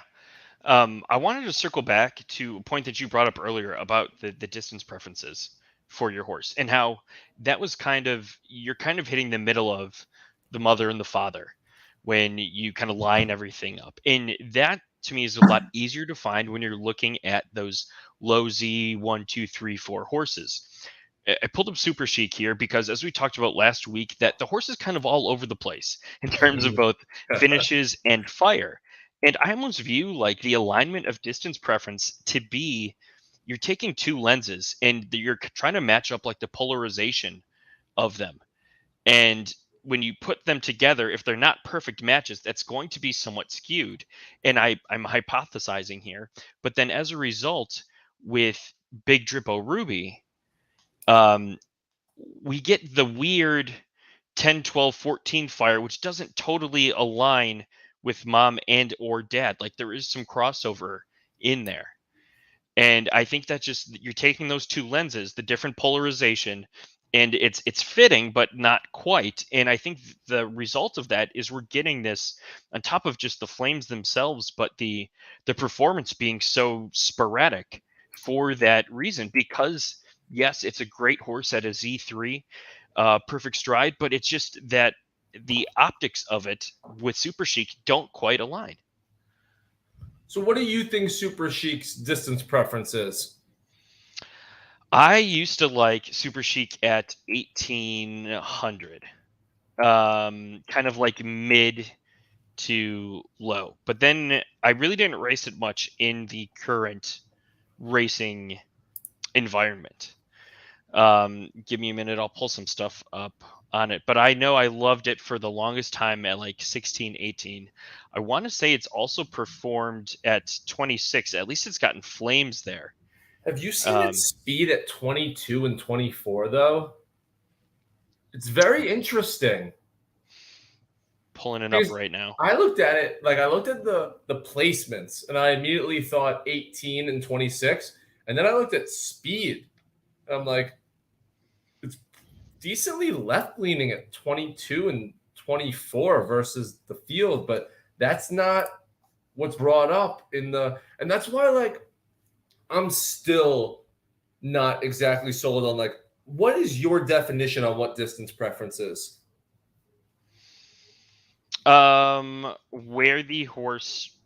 I wanted to circle back to a point that you brought up earlier about the distance preferences for your horse and how that was you're kind of hitting the middle of the mother and the father when you kind of line everything up. And that to me is a lot easier to find when you're looking at those low Z 1, 2, 3, 4 horses. I pulled up Super Chic here because, as we talked about last week, that the horse is kind of all over the place in terms of both finishes and fire. And I almost view like the alignment of distance preference to be you're taking two lenses and you're trying to match up like the polarization of them. And when you put them together, if they're not perfect matches, that's going to be somewhat skewed. And I'm hypothesizing here. But then as a result, with Big Drippo Ruby, um, we get the weird 10, 12, 14 fire, which doesn't totally align with mom and or dad. Like there is some crossover in there. And I think that just you're taking those two lenses, the different polarization, and it's fitting but not quite. And I think the result of that is we're getting this on top of just the flames themselves, but the performance being so sporadic for that reason. Because yes, it's a great horse at a Z3, perfect stride, but it's just that the optics of it with Super Chic don't quite align. So, what do you think Super Chic's distance preference is? I used to like Super Chic at 1800, kind of like mid to low. But then I really didn't race it much in the current racing environment. Give me a minute, I'll pull some stuff up on it. But I know I loved it for the longest time at like 16, 18. I want to say it's also performed at 26. At least it's gotten flames there. Have you seen Um, its speed at 22 and 24, though? It's very interesting. Pulling it up Because right now. I looked at it, like I looked at the placements, and I immediately thought 18 and 26, and then I looked at speed, and I'm like, decently left leaning at 22 and 24 versus the field, but that's not what's brought up in the, and that's why like I'm still not exactly sold on like what is your definition on what distance preference is? Where the horse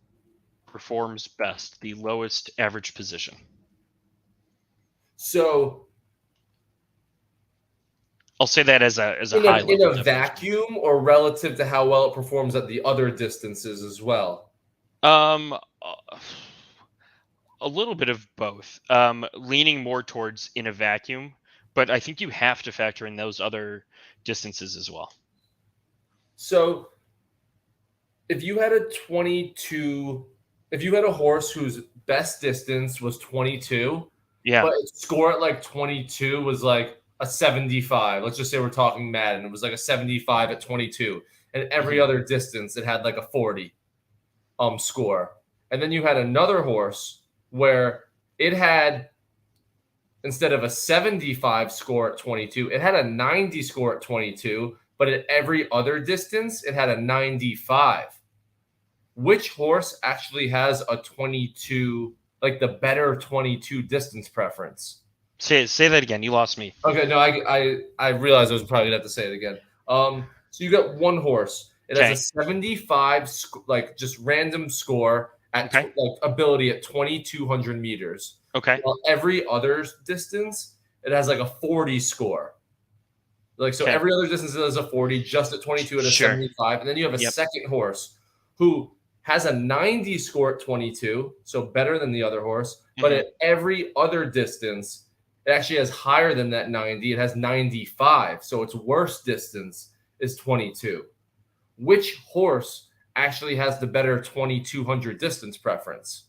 performs best, the lowest average position. So I'll say that as a in high in level a definition. vacuum or relative to how well it performs at the other distances as well. Um, a little bit of both. Leaning more towards in a vacuum, but I think you have to factor in those other distances as well. So if you had a 22, if you had a horse whose best distance was 22, Yeah. but its score at like 22 was like a 75. Let's just say we're talking Madden. It was like a 75 at 22. And every Hmm. other distance it had like a 40 score. And then you had another horse where it had, instead of a 75 score at 22, it had a 90 score at 22, but at every other distance it had a 95. Which horse actually has a 22, like the better 22 distance preference? Say that again. You lost me. Okay, no, I realized I was probably gonna have to say it again. So you got one horse. It has a Okay. 75, like just random score at Okay. like ability at 2,200 meters. Okay. While every other distance, it has like a 40 score. Like so, Okay. every other distance it has a 40, just at 22 at a Sure. 75, and then you have a Yep. second horse who has a 90 score at 22, so better than the other horse. But Hmm. at every other distance, it actually has higher than that 90. It has 95, so its worst distance is 22. Which horse actually has the better 2,200 distance preference?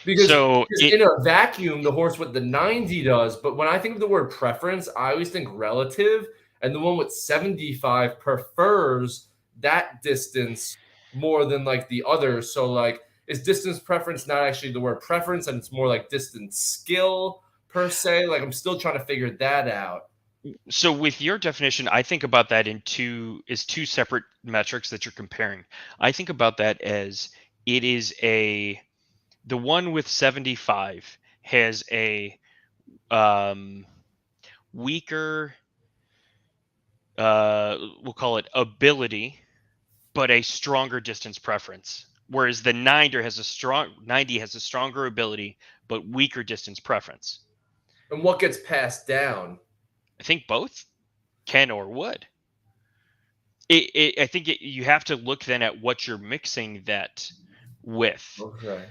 Because So it in a vacuum, the horse with the 90 does, but when I think of the word preference, I always think relative, and the one with 75 prefers that distance more than like the others. So like is distance preference not actually the word preference and it's more like distance skill per se? Like I'm still trying to figure that out. so with your definition, I think about that in two separate metrics that you're comparing. I think about that as it is a the one with 75 has a um weaker we'll call it ability, but a stronger distance preference. Whereas the 90 has a stronger ability, but weaker distance preference. And what gets passed down? I think both can or would. I think you have to look then at what you're mixing that with. Okay.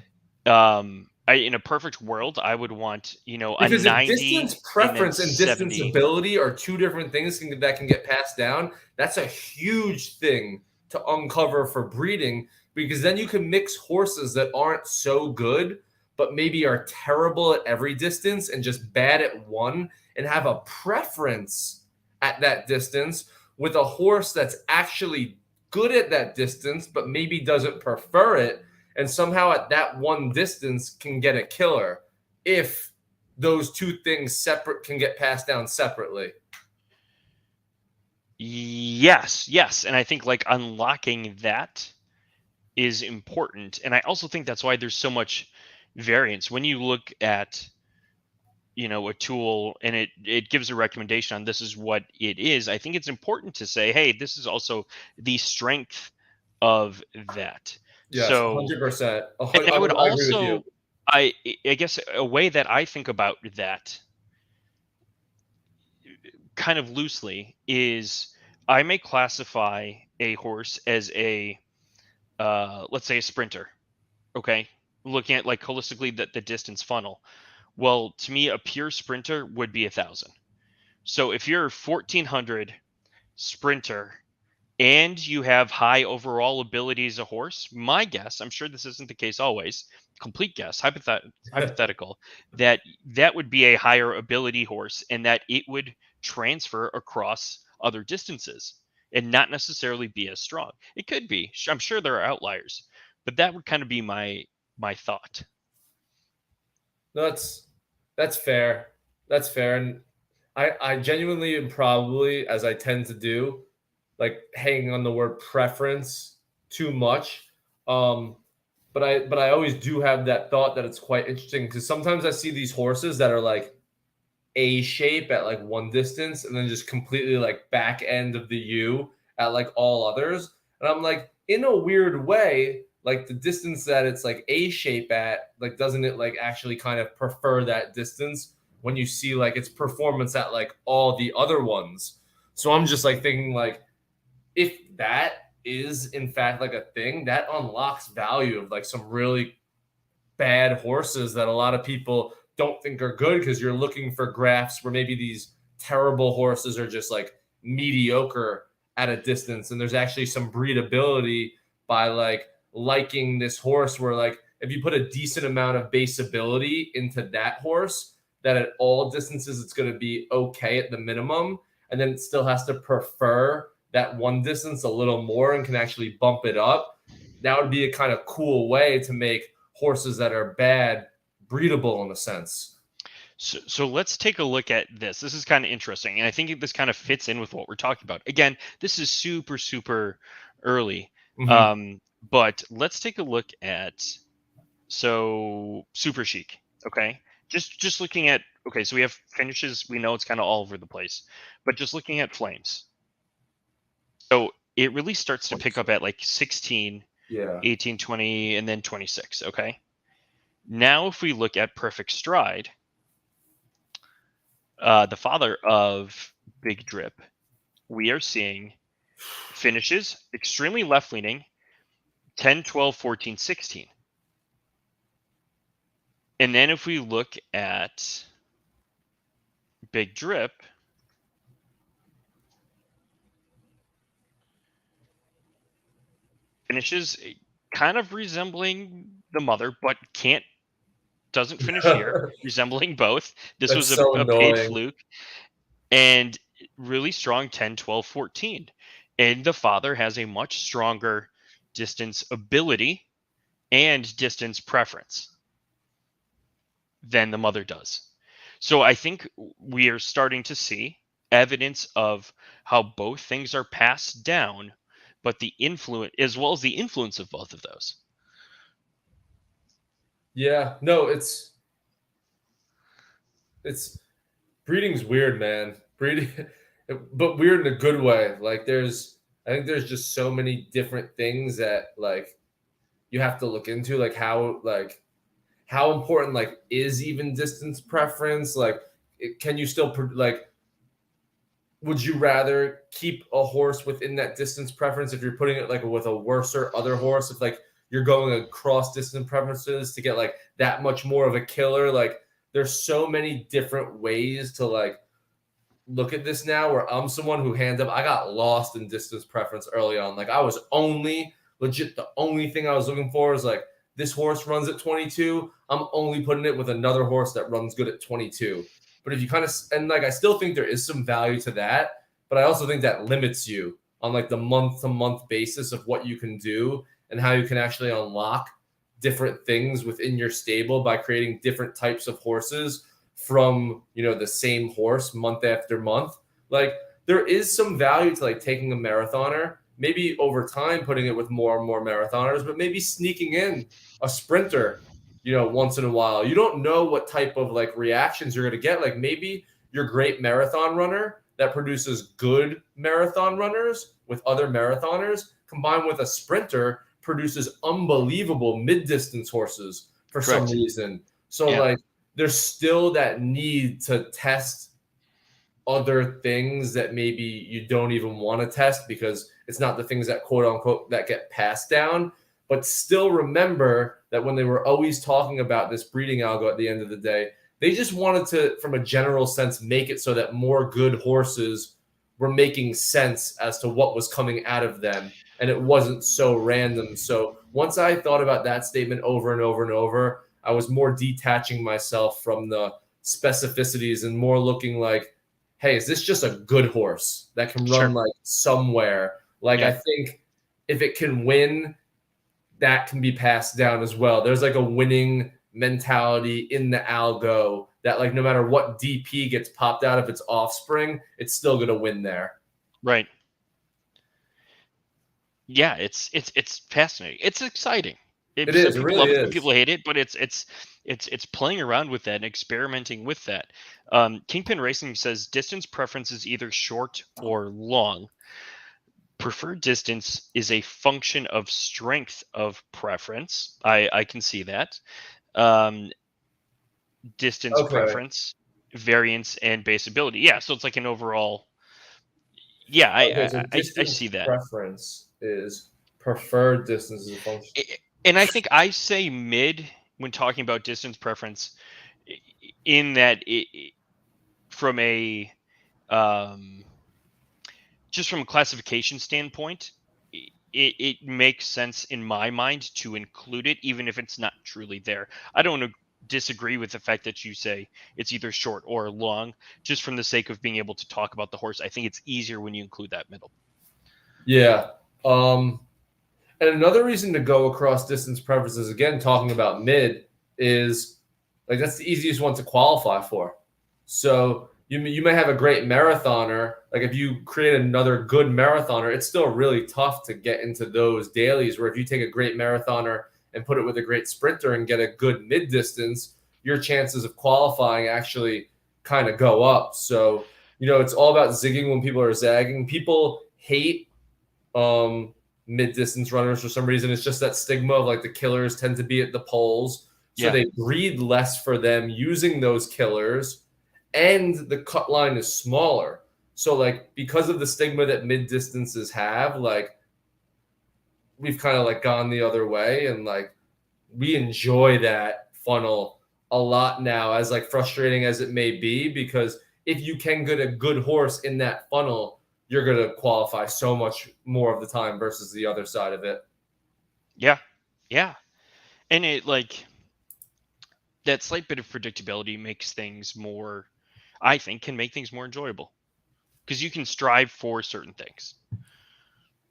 In a perfect world, I would want a Because if distance 90 and then preference and distance 70. ability are two different things that can get passed down, that's a huge thing to uncover for breeding because then you can mix horses that aren't so good, but maybe are terrible at every distance and just bad at one and have a preference at that distance with a horse that's actually good at that distance, but maybe doesn't prefer it. And somehow at that one distance can get a killer if those two things separate can get passed down separately. Yes, yes, and I think like unlocking that is important, and I also think that's why there's so much variance when you look at a tool and it gives a recommendation on this is what it is. I think it's important to say, hey, this is also the strength of that. Yes, So, 100%. and I would I agree with you. also, I guess a way that I think about that kind of loosely is I may classify a horse as a let's say a sprinter. Okay, looking at like holistically the distance funnel. Well, to me, a pure sprinter would be 1,000. So if you're 1,400 sprinter and you have high overall ability as a horse, my guess, I'm sure this isn't the case always, complete guess, hypothetical, that would be a higher ability horse and that it would transfer across other distances and not necessarily be as strong. It could be. I'm sure there are outliers, but that would kind of be my thought. No, that's fair. That's fair. And I genuinely and probably, as I tend to do, like hanging on the word preference too much. Um, but I always do have that thought that it's quite interesting because sometimes I see these horses that are like A shape at like one distance and then just completely like back end of the U at like all others. And I'm like, in a weird way, like the distance that it's like A shape at, like, doesn't it like actually kind of prefer that distance when you see like its performance at like all the other ones? So I'm just like thinking, like, if that is in fact like a thing, that unlocks value of like some really bad horses that a lot of people don't think are good because you're looking for graphs where maybe these terrible horses are just like mediocre at a distance, and there's actually some breedability by like liking this horse where like if you put a decent amount of base ability into that horse, that at all distances it's going to be okay at the minimum, and then it still has to prefer that one distance a little more and can actually bump it up. That would be a kind of cool way to make horses that are bad breedable in a sense. So let's take a look at this. This is kind of interesting, and I think this kind of fits in with what we're talking about. Again, this is super super early, Mm-hmm. um, but let's take a look at super chic. Okay, just looking at, okay, so we have finishes. We know it's kind of all over the place, but just looking at flames. So it really starts to pick up at like 16, Yeah. 18, 20, and then 26. Okay. Now, if we look at Perfect Stride, the father of Big Drip, we are seeing finishes extremely left leaning 10, 12, 14, 16. And then if we look at Big Drip, finishes kind of resembling the mother, but doesn't finish here, resembling both. This That's was so a paid annoying. fluke, and really strong 10, 12, 14. And the father has a much stronger distance ability and distance preference than the mother does. So I think we are starting to see evidence of how both things are passed down, but the influence, as well as the influence of both of those. Yeah. No, it's breeding's weird, man. Breeding, but weird in a good way. Like I think there's just so many different things that like you have to look into, like how important like is even distance preference? Like, can you still like would you rather keep a horse within that distance preference if you're putting it like with a worser other horse, if like you're going across distance preferences to get like that much more of a killer? Like there's so many different ways to like look at this now, where I'm someone who hands up, I got lost in distance preference early on. Like I was only legit, the only thing I was looking for is like, this horse runs at 22. I'm only putting it with another horse that runs good at 22. But if you kind of, and like, I still think there is some value to that, but I also think that limits you on like the month to month basis of what you can do and how you can actually unlock different things within your stable by creating different types of horses from, the same horse month after month. Like there is some value to like taking a marathoner, maybe over time putting it with more and more marathoners, but maybe sneaking in a sprinter, once in a while. You don't know what type of like reactions you're going to get. Like maybe your great marathon runner that produces good marathon runners with other marathoners combined with a sprinter produces unbelievable mid-distance horses for some Correct. reason. So Yeah. like there's still that need to test other things that maybe you don't even want to test because it's not the things that quote unquote that get passed down. But still remember that when they were always talking about this breeding algo at the end of the day, they just wanted to, from a general sense, make it so that more good horses were making sense as to what was coming out of them, and it wasn't so random. So once I thought about that statement over and over and over, I was more detaching myself from the specificities and more looking like, hey, is this just a good horse that can Sure. run like somewhere? Like Yeah. I think if it can win, that can be passed down as well. There's like a winning mentality in the algo that like no matter what DP gets popped out of its offspring, it's still gonna win there. Right. Yeah, it's fascinating. It's exciting. It Some is. It people really love it, some is. people hate it, but it's playing around with that and experimenting with that. Kingpin Racing says distance preference is either short or long. Preferred distance is a function of strength of preference. I can see that. Um, Distance Okay. preference, variance, and base ability. Yeah, so it's like an overall. Yeah, Okay. So I distance see that. preference is preferred distance as a function. And I think I say mid when talking about distance preference, in that from a um, just from a classification standpoint, it makes sense in my mind to include it, even if it's not truly there. I don't disagree with the fact that you say it's either short or long, just from the sake of being able to talk about the horse. I think it's easier when you include that middle. Yeah. Um, And another reason to go across distance preferences, again, talking about mid, is like that's the easiest one to qualify for. So you may have a great marathoner. Like if you create another good marathoner, it's still really tough to get into those dailies. Where if you take a great marathoner and put it with a great sprinter and get a good mid distance, your chances of qualifying actually kind of go up. So it's all about zigging when people are zagging. People hate um, mid distance runners for some reason. It's just that stigma of like the killers tend to be at the poles. So Yeah, they breed less for them using those killers, and the cut line is smaller. So, like, because of the stigma that mid distances have, like, we've kind of like gone the other way, and like, we enjoy that funnel a lot now, as like frustrating as it may be, because if you can get a good horse in that funnel, you're going to qualify so much more of the time versus the other side of it. yeah, yeah. And it like that slight bit of predictability makes things more. I think can make things more enjoyable because you can strive for certain things.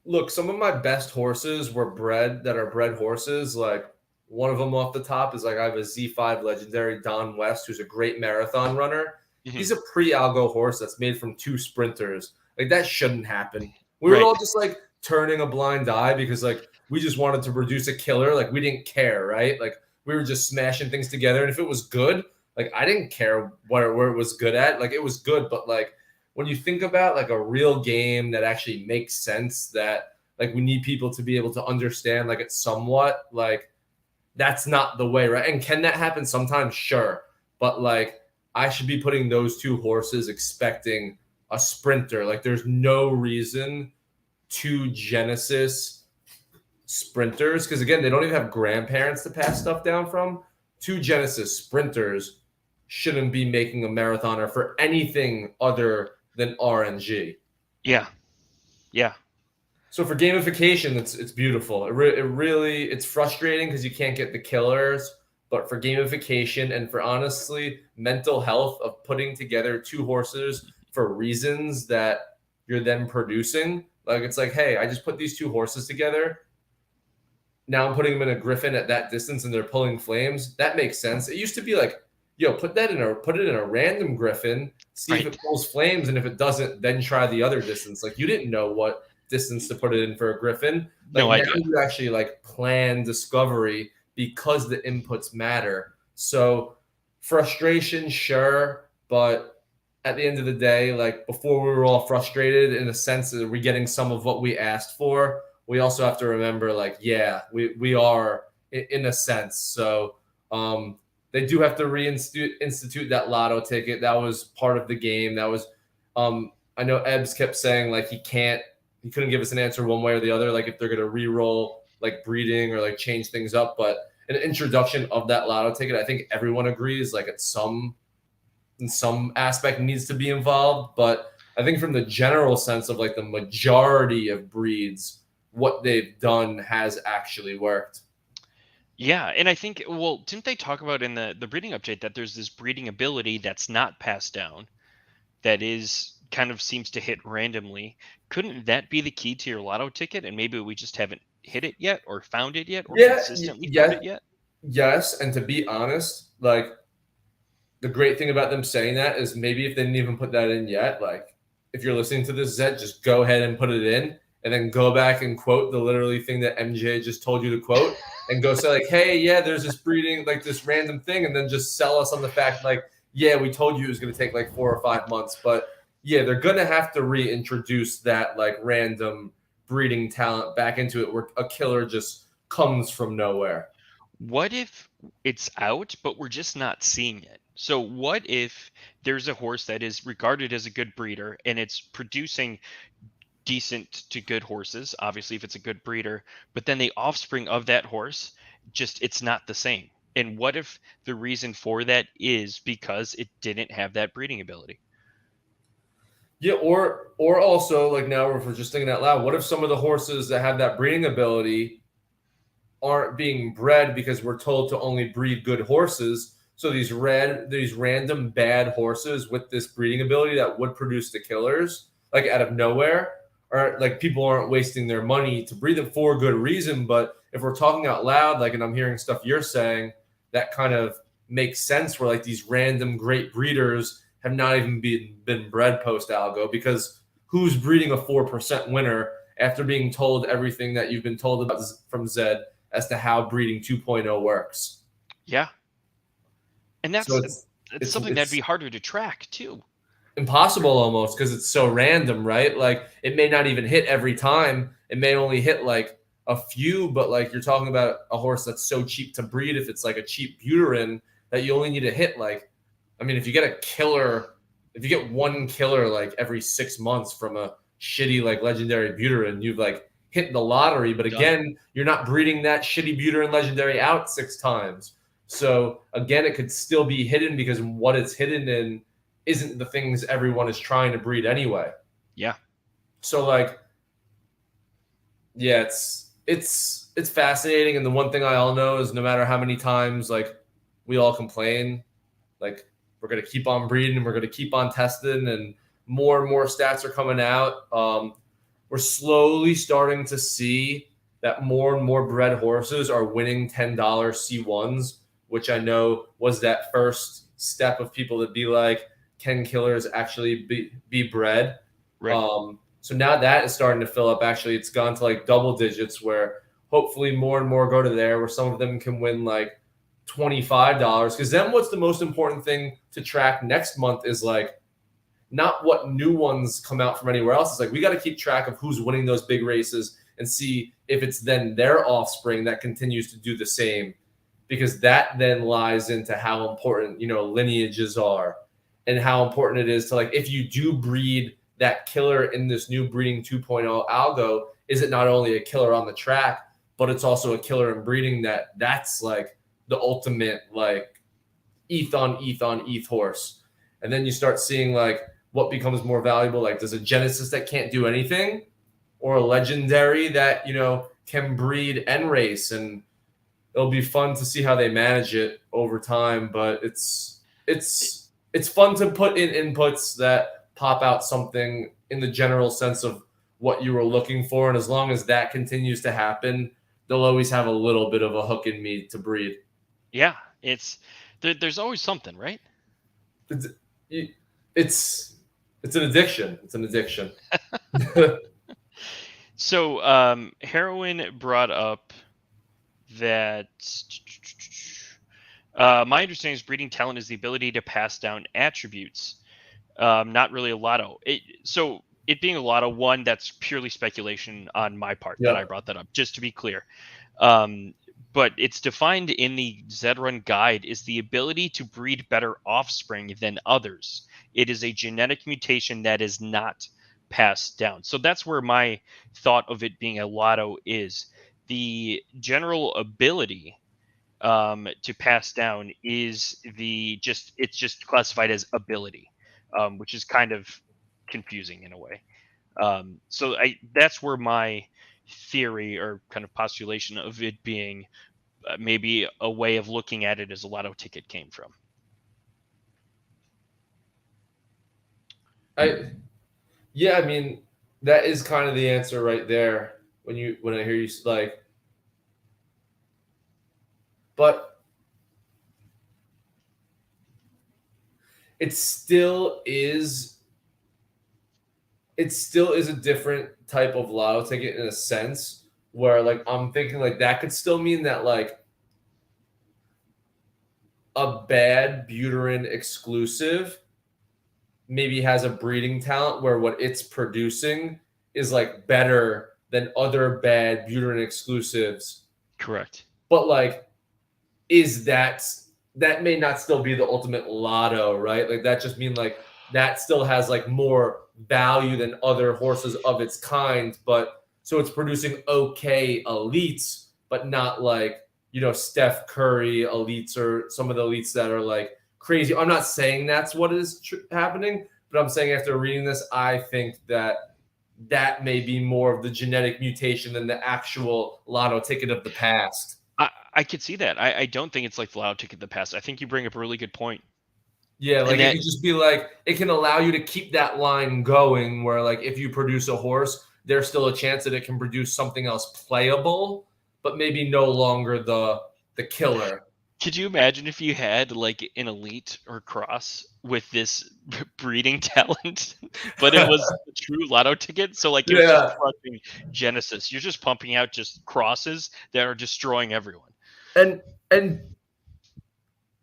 Look, some of my best horses were bred that are bred horses. Like one of them off the top is like I have a Z5 legendary Don West, who's a great marathon runner. Hmm. He's a pre-algo horse that's made from two sprinters. Like that shouldn't happen. We were Right. all just like turning a blind eye because like we just wanted to produce a killer. Like we didn't care, right? Like we were just smashing things together. And if it was good, like I didn't care where it was good at. Like it was good, but like when you think about like a real game that actually makes sense, that like we need people to be able to understand like it's somewhat like that's not the way, right? And can that happen sometimes? Sure. But like I should be putting those two horses expecting a sprinter. Like there's no reason to Genesis sprinters, because again, they don't even have grandparents to pass stuff down from. Two Genesis sprinters shouldn't be making a marathoner for anything other than RNG. Yeah. Yeah. So for gamification, it's beautiful. It really it's frustrating because you can't get the killers, but for gamification and for honestly mental health of putting together two horses for reasons that you're then producing, like it's like, hey, I just put these two horses together. Now I'm putting them in a griffin at that distance and they're pulling flames. That makes sense. It used to be like, yo, put it in a random griffin, see if Right. it pulls flames, and if it doesn't, then try the other distance. Like you didn't know what distance to put it in for a griffin. Like No now idea. you actually like plan discovery because the inputs matter. So frustration, sure, but at the end of the day, like before we were all frustrated in a sense that we're getting some of what we asked for, we also have to remember like yeah we are in a sense. So they do have to institute that lotto ticket. That was part of the game. That was I know Ebbs kept saying like he couldn't give us an answer one way or the other, like if they're going to re-roll like breeding or like change things up. But an introduction of that lotto ticket, I think everyone agrees like in some aspect needs to be involved. But I think from the general sense of like the majority of breeds, what they've done has actually worked. Yeah, and I think well, didn't they talk about in the breeding update that there's this breeding ability that's not passed down that is kind of seems to hit randomly? Couldn't that be the key to your lotto ticket? And maybe we just haven't hit it yet, or found it yet, or Yeah, consistently found yeah, it yet? yes, and to be honest, like the great thing about them saying that is maybe if they didn't even put that in yet, like if you're listening to this, Zed, just go ahead and put it in, and then go back and quote the literally thing that MJ just told you to quote, and go say like, hey, yeah, there's this breeding, like this random thing, and then just sell us on the fact like, yeah, we told you it was going to take like 4 or 5 months, but yeah, they're going to have to reintroduce that like random breeding talent back into it where a killer just comes from nowhere. What if it's out, but we're just not seeing it? So what if there's a horse that is regarded as a good breeder and it's producing decent to good horses, obviously if it's a good breeder, but then the offspring of that horse just it's not the same. And what if the reason for that is because it didn't have that breeding ability? Yeah, or also like now if we're just thinking out loud, what if some of the horses that have that breeding ability aren't being bred because we're told to only breed good horses? So these random bad horses with this breeding ability that would produce the killers, like out of nowhere, or like people aren't wasting their money to breed them for a good reason. But if we're talking out loud, like, and I'm hearing stuff you're saying, that kind of makes sense. Where like these random great breeders have not even been bred post algo because who's breeding a 4% winner after being told everything that you've been told about from Zed as to how breeding 2.0 works. Yeah. And So it's it's something that'd be it's harder to track too. impossible almost because it's so random, right? Like it may not even hit every time. It may only hit like a few, but like you're talking about a horse that's so cheap to breed if it's like a cheap buterin that you only need to hit like I mean if you get a killer if you get one killer like every 6 months from a shitty like legendary buterin, you've like hit the lottery. But Done. again, you're not breeding that shitty buterin legendary out 6 times. So again, it could still be hidden because what it's hidden in isn't the things everyone is trying to breed anyway. Yeah. So like, yeah, it's fascinating. And the one thing I all know is no matter how many times like we all complain, like we're gonna keep on breeding and we're gonna keep on testing, and more stats are coming out. We're slowly starting to see that more and more bred horses are winning $10 C1s, which I know was that first step of people to be like, can killers actually be bred? Right. So now that is starting to fill up. Actually, it's gone to like double digits where hopefully more and more go to there where some of them can win like $25. Because then what's the most important thing to track next month is like not what new ones come out from anywhere else. It's like we got to keep track of who's winning those big races and see if it's then their offspring that continues to do the same, because that then lies into how important lineages are and how important it is to like if you do breed that killer in this new breeding 2.0 algo, is it not only a killer on the track, but it's also a killer in breeding that's like the ultimate like ETH horse. And then you start seeing like what becomes more valuable. Like, does a Genesis that can't do anything, or a legendary that can breed and race? And it'll be fun to see how they manage it over time. But it's fun to put in inputs that pop out something in the general sense of what you were looking for. And as long as that continues to happen, they'll always have a little bit of a hook in me to breed. Yeah. There's always something, right? It's it's, it's an addiction. It's an addiction. So Heroin brought up that my understanding is breeding talent is the ability to pass down attributes, not really a lotto. So it being a lotto, one, that's purely speculation on my part that I Yep. brought that up, just to be clear. Um, but it's defined in the Zedrun guide is the ability to breed better offspring than others. It is a genetic mutation that is not passed down. So that's where my thought of it being a lotto is. The general ability to pass down is it's just classified as ability, which is kind of confusing in a way. So that's where my theory or kind of postulation of it being maybe a way of looking at it as a lotto ticket came from. I Yeah, I mean that is kind of the answer right there when I hear you like, but it still is it still is a different type of lotto ticket in a sense where like I'm thinking like that could still mean that like a bad Buterin exclusive maybe has a breeding talent where what it's producing is like better than other bad Buterin exclusives. Correct. But like, is that may not still be the ultimate lotto, right? Like that just mean like that still has like more value than other horses of its kind, but so it's producing okay elites, but not like Steph Curry elites or some of the elites that are like crazy. I'm not saying that's what is happening, but I'm saying after reading this, I think that that may be more of the genetic mutation than the actual lotto ticket of the past. I could see that. I don't think it's like the loud ticket in the past. I think you bring up a really good point. Yeah, And like it that could just be like it can allow you to keep that line going where like if you produce a horse, there's still a chance that it can produce something else playable, but maybe no longer the killer. could you imagine if you had like an elite or cross with this breeding talent, but it was the true lotto ticket? So like it was just Yeah. crushing Genesis. You're just pumping out just crosses that are destroying everyone. And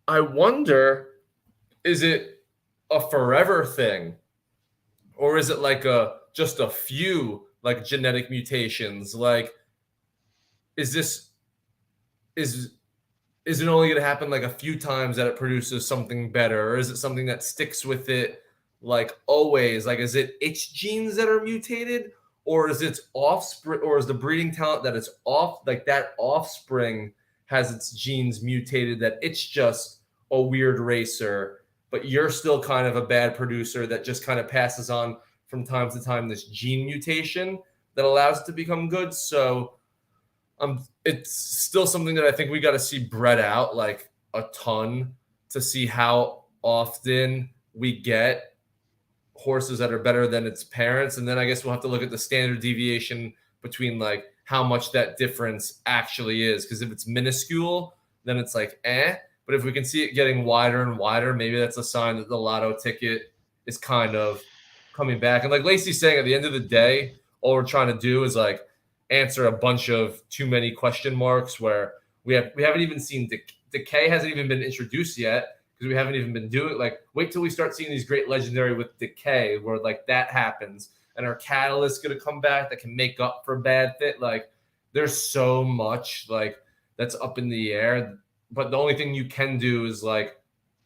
I wonder, is it a forever thing? Or is it like a just a few like genetic mutations? Like is this is is it only going to happen like a few times that it produces something better, or is it something that sticks with it like always? Like, is it its genes that are mutated, or is its offspring, or is the breeding talent that it's off like that offspring has its genes mutated that it's just a weird racer, but you're still kind of a bad producer that just kind of passes on from time to time this gene mutation that allows it to become good. So it's still something that I think we got to see bred out like a ton to see how often we get horses that are better than its parents, and then I guess we'll have to look at the standard deviation between like how much that difference actually is. Because if it's minuscule, then it's like but if we can see it getting wider and wider, maybe that's a sign that the lotto ticket is kind of coming back. And like Lacey's saying, at the end of the day, all we're trying to do is like answer a bunch of too many question marks where we haven't even seen decay hasn't even been introduced yet because we haven't even been doing like wait till we start seeing these great legendary with decay where like that happens and our catalyst going to come back that can make up for bad fit. Like there's so much like that's up in the air, but the only thing you can do is like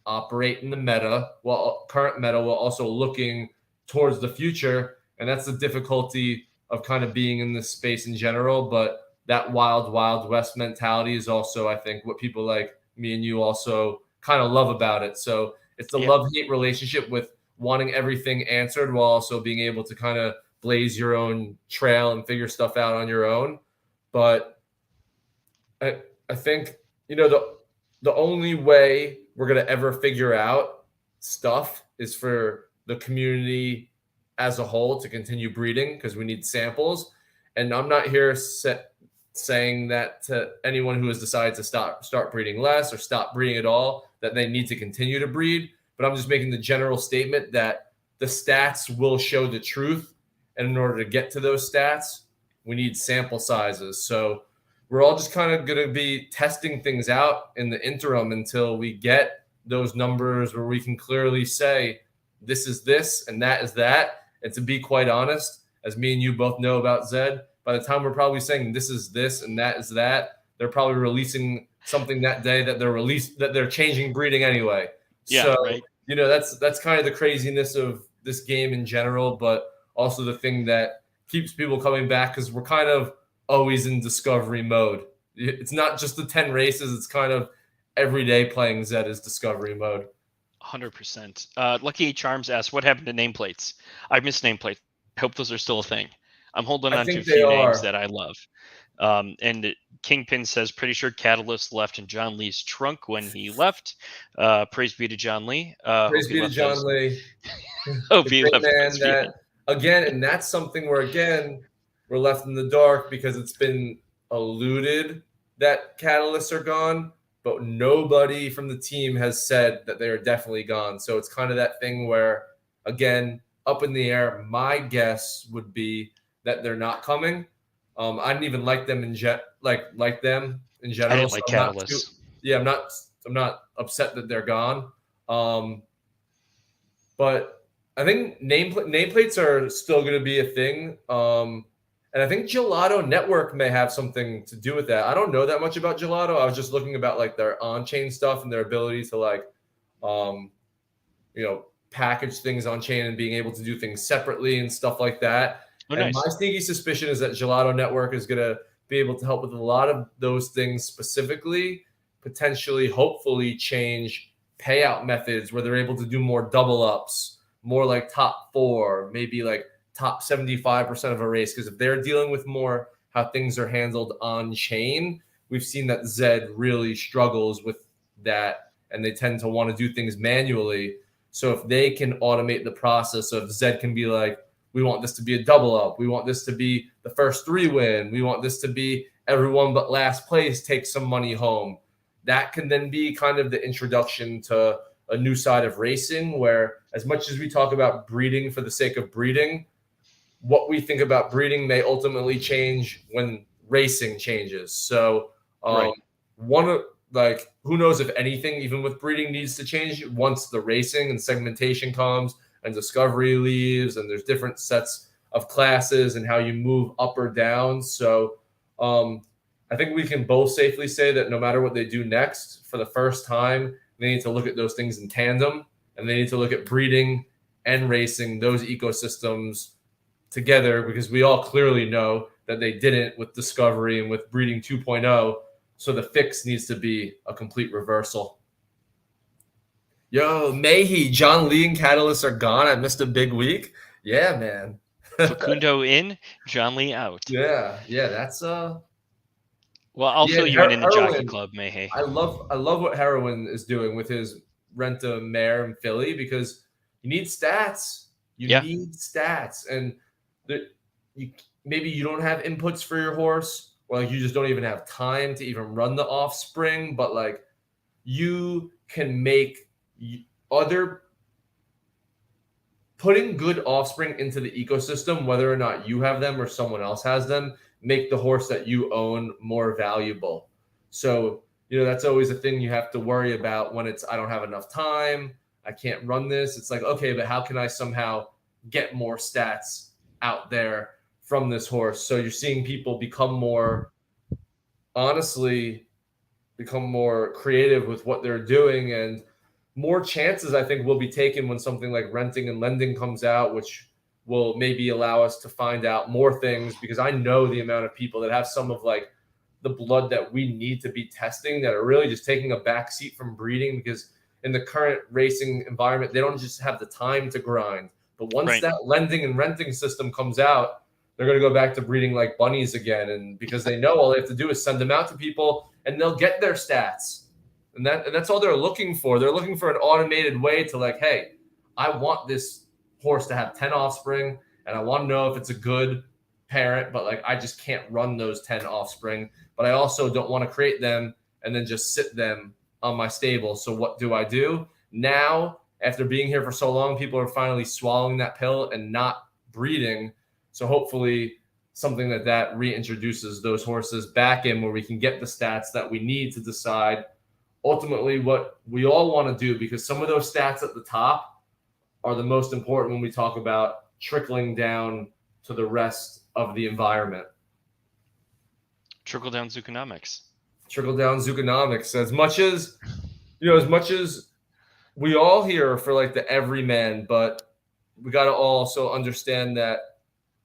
operate in the meta while current meta while also looking towards the future, and that's the difficulty of kind of being in this space in general. But that wild west mentality is also I think what people like me and you also kind of love about it. So it's the Yeah, love-hate relationship with wanting everything answered while also being able to kind of blaze your own trail and figure stuff out on your own. But I think the only way we're gonna ever figure out stuff is for the community as a whole to continue breeding because we need samples. And I'm not here saying that to anyone who has decided to start breeding less or stop breeding at all that they need to continue to breed. But I'm just making the general statement that the stats will show the truth, and in order to get to those stats, we need sample sizes. So we're all just kind of going to be testing things out in the interim until we get those numbers where we can clearly say this is this and that is that. And to be quite honest, as me and you both know about Zed, by the time we're probably saying this is this and that is that, they're probably releasing something that day that they're changing breeding anyway. yeah, So right. that's kind of the craziness of this game in general, but also the thing that keeps people coming back because we're kind of always in discovery mode. It's not just the 10 races, it's kind of every day playing Zed is discovery mode. 100%. Lucky Charms asks, "What happened to nameplates?" I miss nameplates. I hope those are still a thing. I'm holding I on to a think they few names are. that I love. And Kingpin says, "Pretty sure Catalyst left in John Lee's trunk when he left." Praise be to John Lee. Hope Praise he be to left those. John Lee, Hope the he great left man those behind. that again, and that's something where again we're left in the dark because it's been alluded that catalysts are gone. but nobody from the team has said that they are definitely gone. So it's kind of that thing where, again, up in the air. My guess would be that they're not coming. I didn't even like them like them in I general. didn't So like I'm not too. Catalyst. Yeah, I'm not upset that they're gone. Um, but I think nameplates are still going to be a thing. And I think Gelato Network may have something to do with that. I don't know that much about Gelato. I was just looking about like their on-chain stuff and their ability to like, um, package things on chain and being able to do things separately and stuff like that. Oh, And my nice. sneaky suspicion is that Gelato Network is going to be able to help with a lot of those things specifically, potentially, hopefully change payout methods where they're able to do more double ups, more like top four, maybe like top 75% of a race. Because if they're dealing with more how things are handled on chain, we've seen that Zed really struggles with that and they tend to want to do things manually. So if they can automate the process of Zed can be like, we want this to be a double up. We want this to be the first 3 win. We want this to be everyone but last place takes some money home. That can then be kind of the introduction to a new side of racing where as much as we talk about breeding for the sake of breeding, what we think about breeding may ultimately change when racing changes. So Right. one of like who knows if anything, even with breeding, needs to change once the racing and segmentation comes and discovery leaves, and there's different sets of classes and how you move up or down. So I think we can both safely say that no matter what they do next, for the first time, they need to look at those things in tandem, and they need to look at breeding and racing, those ecosystems together, because we all clearly know that they didn't with Discovery and with Breeding 2.0. So the fix needs to be a complete reversal. Yo, Mayhe, John Lee and Catalyst are gone. I missed a big week. Yeah, man. Facundo in, John Lee out. Yeah, that's Well, I'll yeah, fill you in the Jockey Heroin. Club, Mayhe. I love what Heroin is doing with his rent a mare in Philly because you need stats. You Yeah. need stats, and the, you maybe you don't have inputs for your horse, or like you just don't even have time to even run the offspring. But like you can make other putting good offspring into the ecosystem, whether or not you have them or someone else has them, make the horse that you own more valuable. So, that's always a thing you have to worry about when it's, I don't have enough time. I can't run this. It's like, okay, but how can I somehow get more stats out there from this horse? So you're seeing people honestly, become more creative with what they're doing, and more chances I think will be taken when something like renting and lending comes out, which will maybe allow us to find out more things, because I know the amount of people that have some of like the blood that we need to be testing that are really just taking a back seat from breeding, because in the current racing environment they don't just have the time to grind. But once Right. that lending and renting system comes out, they're going to go back to breeding like bunnies again, and because they know all they have to do is send them out to people and they'll get their stats. And that's all they're looking for. They're looking for an automated way to like, hey, I want this horse to have 10 offspring, and I want to know if it's a good parent, but like I just can't run those 10 offspring. But I also don't want to create them and then just sit them on my stable. So what do I do? Now, after being here for so long, people are finally swallowing that pill and not breeding. So hopefully something that reintroduces those horses back in where we can get the stats that we need to decide ultimately what we all want to do, because some of those stats at the top are the most important when we talk about trickling down to the rest of the environment. Trickle down Zuconomics. Trickle down Zuconomics. As much as we all here for like the everyman, but we got to also understand that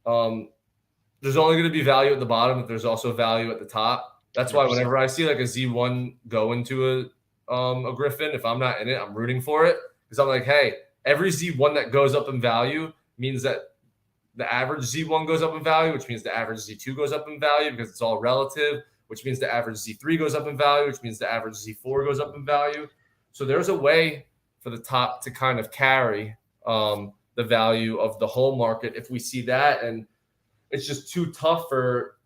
there's only going to be value at the bottom if there's also value at the top. That's why 100%. whenever I see like a Z1 go into a Griffin, if I'm not in it, I'm rooting for it, because I'm like, hey, every Z1 that goes up in value means that the average Z1 goes up in value, which means the average Z2 goes up in value because it's all relative, which means the average Z3 goes up in value, which means the average Z4 goes up in value. So there's a way for the top to kind of carry the value of the whole market if we see that. And it's just too tough for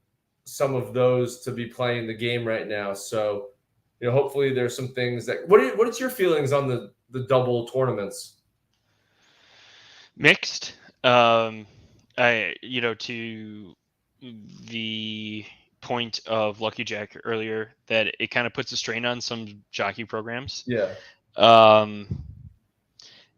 some of those to be playing the game right now. So, hopefully there's some things that. What's your feelings on the double tournaments? Mixed. I to the point of Lucky Jack earlier that it kind of puts a strain on some jockey programs. Yeah. Um,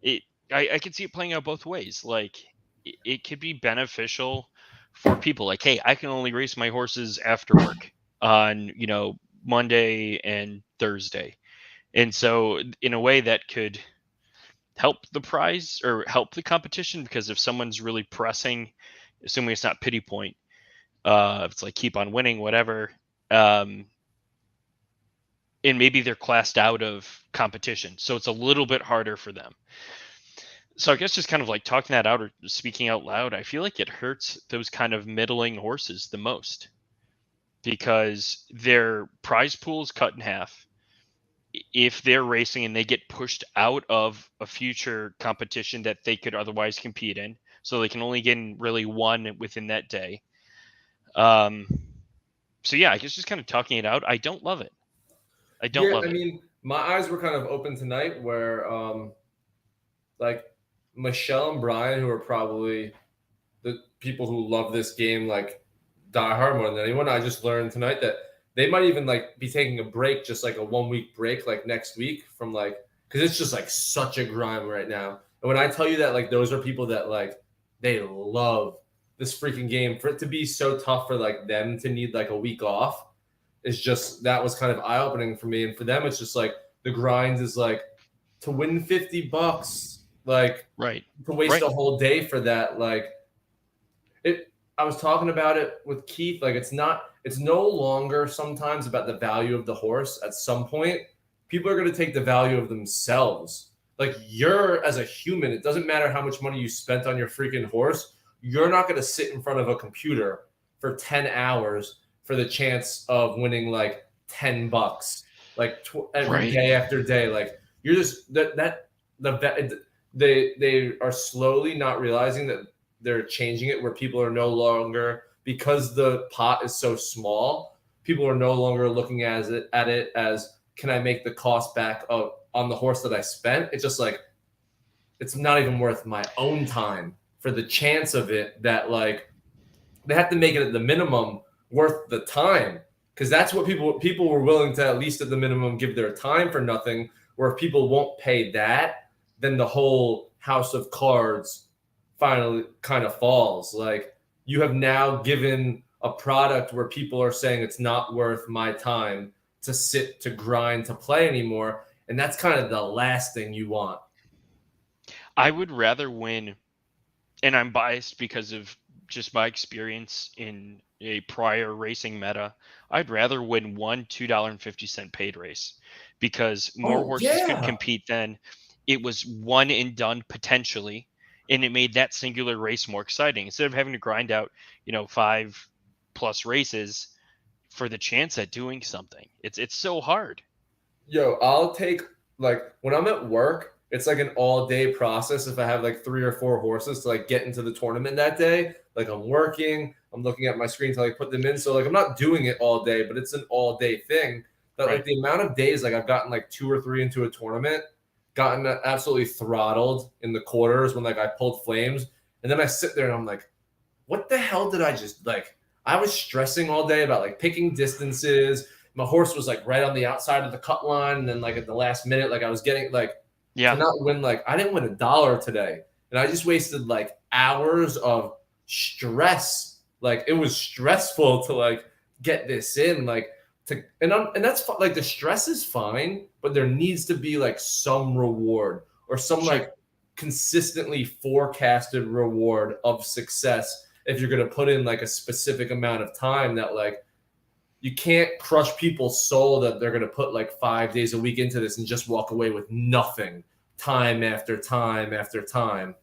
it I can see it playing out both ways. Like it could be beneficial for people. Like, hey, I can only race my horses after work on Monday and Thursday, and so in a way that could help the prize or help the competition because if someone's really pressing, assuming it's not pity point, if it's like keep on winning, whatever, um, and maybe they're classed out of competition, so it's a little bit harder for them. So I guess just kind of like talking that out or speaking out loud, I feel like it hurts those kind of middling horses the most because their prize pool is cut in half. If they're racing and they get pushed out of a future competition that they could otherwise compete in, so they can only get in really one within that day. Um, so yeah, I guess just kind of talking it out. I don't love it. I don't Yeah, love I it. mean, my eyes were kind of open tonight where like Michelle and Brian, who are probably the people who love this game like die hard more than anyone. I just learned tonight that they might even like be taking a break, just like a 1 week break, like next week from like because it's just like such a grind right now. And when I tell you that, like those are people that like they love this freaking game for it to be so tough for like them to need like a week off is just that was kind of eye opening for me. And for them, it's just like the grind is like to win $50, like Right. to waste Right. a whole day for that, like it I was talking about it with Keith, like it's no longer sometimes about the value of the horse. At some point, people are going to take the value of themselves. Like you're as a human, it doesn't matter how much money you spent on your freaking horse. You're not going to sit in front of a computer for 10 hours for the chance of winning like $10 like every Right. day after day. Like you're just they are slowly not realizing that they're changing it where people are no longer, because the pot is so small, people are no longer looking at it as can I make the cost back on the horse that I spent. It's just like it's not even worth my own time for the chance of it, that like they have to make it at the minimum worth the time, because that's what people were willing to at least at the minimum give their time for nothing. Where if people won't pay that, then the whole house of cards finally kind of falls. Like you have now given a product where people are saying it's not worth my time to sit, to grind, to play anymore, and that's kind of the last thing you want. I would rather win, and I'm biased because of just my experience in a prior racing meta. I'd rather win one $2.50 paid race because more Oh horses could yeah. compete then. It was one and done potentially, and it made that singular race more exciting instead of having to grind out, 5+ races for the chance at doing something. It's so hard. Yo, I'll take like when I'm at work, it's like an all day process if I have like 3 or 4 horses to like get into the tournament that day. Like I'm working, I'm looking at my screen to like put them in. So like I'm not doing it all day, but it's an all day thing. That like Right. the amount of days like I've gotten like 2 or 3 into a tournament, gotten absolutely throttled in the quarters when like I pulled flames, and then I sit there and I'm like, what the hell did I just like? I was stressing all day about like picking distances. My horse was like right on the outside of the cut line, and then like at the last minute, like I was getting like to Yeah. not win. Like I didn't win $1 today, and I just wasted like hours of stress. Like it was stressful to like get this in, like and that's like the stress is fine, but there needs to be like some reward or some Sure. like consistently forecasted reward of success if you're going to put in like a specific amount of time. That like you can't crush people's soul that they're going to put like 5 days a week into this and just walk away with nothing time after time after time.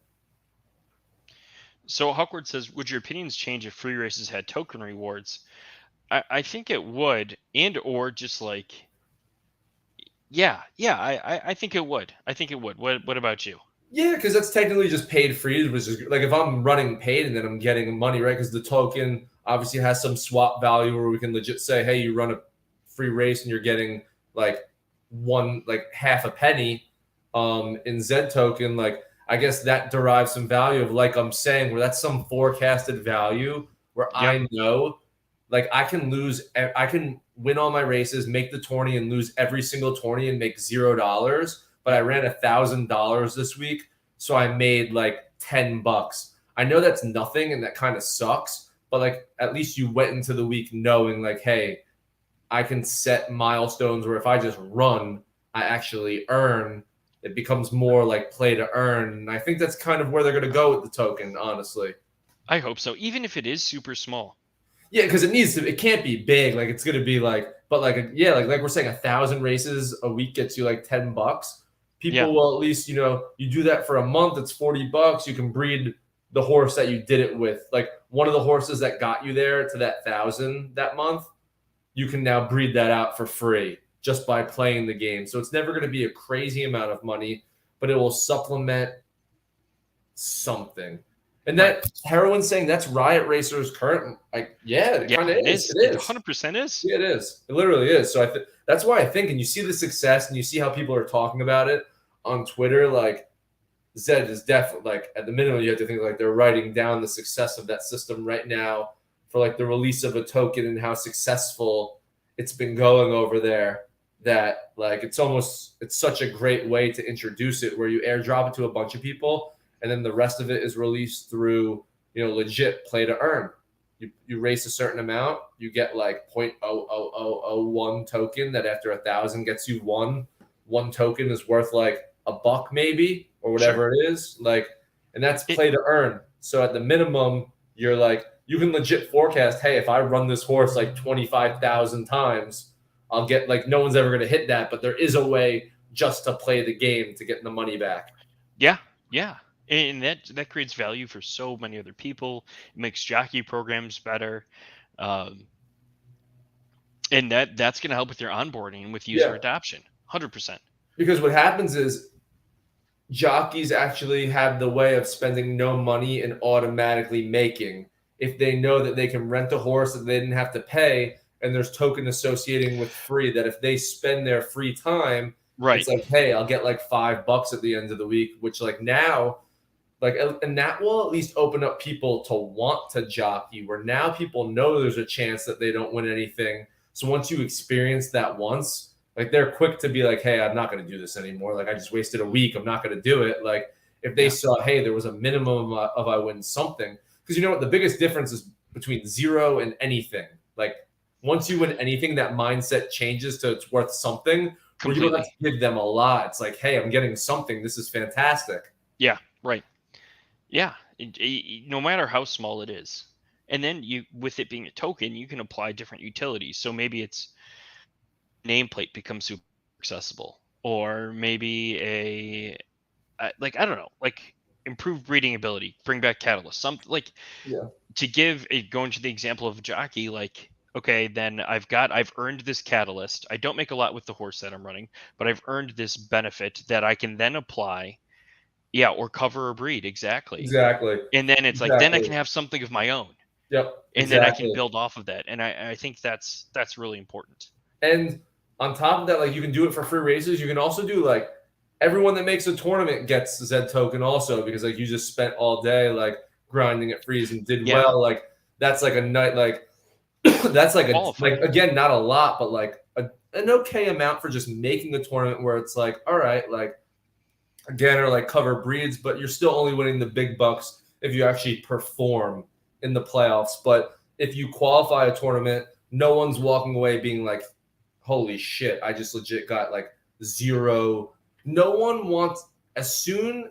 So Hawkwood says, would your opinions change if free races had token rewards? I think it would, and or just like, yeah, I think it would. I think it would. What about you? Yeah, because that's technically just paid free, which is like if I'm running paid and then I'm getting money, right? Because the token obviously has some swap value where we can legit say, hey, you run a free race and you're getting like half a penny in Zed token, like I guess that derives some value of, like I'm saying, where that's some forecasted value where Yeah. I know like I can win all my races, make the tourney and lose every single tourney and make $0, but I ran $1,000 this week, so I made like $10. I know that's nothing and that kind of sucks, but like at least you went into the week knowing like, hey, I can set milestones where if I just run, I actually earn. It becomes more like play to earn. And I think that's kind of where they're going to go with the token, honestly. I hope so, even if it is super small. Yeah, because it can't be big. Like it's going to be like, but like, yeah, like we're saying 1,000 races a week gets you like $10. Yeah. People will at least, you do that for a month, it's $40. You can breed the horse that you did it with. Like one of the horses that got you there to that 1,000 that month, you can now breed that out for free just by playing the game. So it's never going to be a crazy amount of money, but it will supplement something. And Right. that heroin saying that's Riot Racer's current, like, yeah, it Yeah, kind of it is. is. It It is. 100% is. Yeah, it is. It literally is. So that's why I think, and you see the success and you see how people are talking about it on Twitter, like Zed is definitely like at the minimum, you have to think like they're writing down the success of that system right now for like the release of a token and how successful it's been going over there. That like it's such a great way to introduce it where you airdrop it to a bunch of people and then the rest of it is released through legit play to earn. You race a certain amount, you get like 0.00001 token that after 1,000 gets you one token is worth like $1 maybe or Sure. whatever it is, like, and that's It play to earn. So at the minimum you're like you can legit forecast, hey, if I run this horse like 25,000 times, I'll get like no one's ever going to hit that, but there is a way just to play the game to get the money back. Yeah, yeah. And that creates value for so many other people. It makes jockey programs better. Um, and that's going to help with your onboarding and with user Yeah, adoption. 100%. because what happens is jockeys actually have the way of spending no money and automatically making if they know that they can rent a horse that they didn't have to pay and there's token associating with free that if they spend their free time it's Right. like, hey, I'll get like $5 at the end of the week, which like now like, and that will at least open up people to want to jockey where now people know there's a chance that they don't win anything. So once you experience that once, like they're quick to be like, hey, I'm not going to do this anymore. Like I just wasted a week, I'm not going to do it. Like if they Yeah. saw, hey, there was a minimum of I win something, because you know what the biggest difference is between zero and anything. Like once you win anything, that mindset changes to it's worth something where you don't have Completely. to give them a lot. It's like, hey, I'm getting something, this is fantastic. Yeah. Right. Yeah. No matter how small it is. And then with it being a token, you can apply different utilities. So maybe it's nameplate becomes super accessible, or maybe like I don't know, like improved breeding ability, bring back catalyst, something like Yeah. to going to the example of a jockey, like okay, then I've earned this catalyst. I don't make a lot with the horse that I'm running, but I've earned this benefit that I can then apply, yeah, or cover a breed exactly. Exactly. And then it's like then I Exactly. can have something of my own, Yep. and then I can Exactly. build off of that. And I think that's really important. And on top of that, like you can do it for free races. You can also do like everyone that makes a tournament gets the Zed token also because like you just spent all day like grinding at freeze and did Yeah, well. Like that's like a night like that's like qualified. again not a lot, but like an okay amount for just making a tournament where it's like all right, like again or like cover breeds, but you're still only winning the big bucks if you actually perform in the playoffs. But if you qualify a tournament, no one's walking away being like, holy shit, I just legit got like zero. No one wants as soon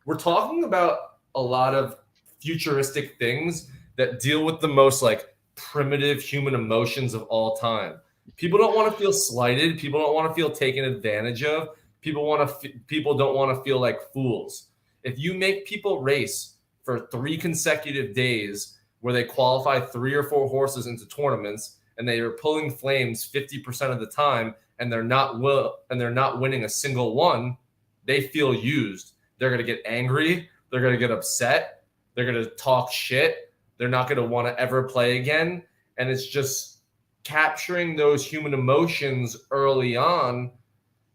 we're talking about a lot of futuristic things that deal with the most like primitive human emotions of all time. People don't want to feel slighted, people don't want to feel taken advantage of. People don't want to feel like fools. If you make people race for 3 consecutive days where they qualify 3 or 4 horses into tournaments and they are pulling flames 50% of the time and they're not winning a single one, they feel used. They're going to get angry, they're going to get upset, they're going to talk shit, they're not going to want to ever play again, and it's just capturing those human emotions early on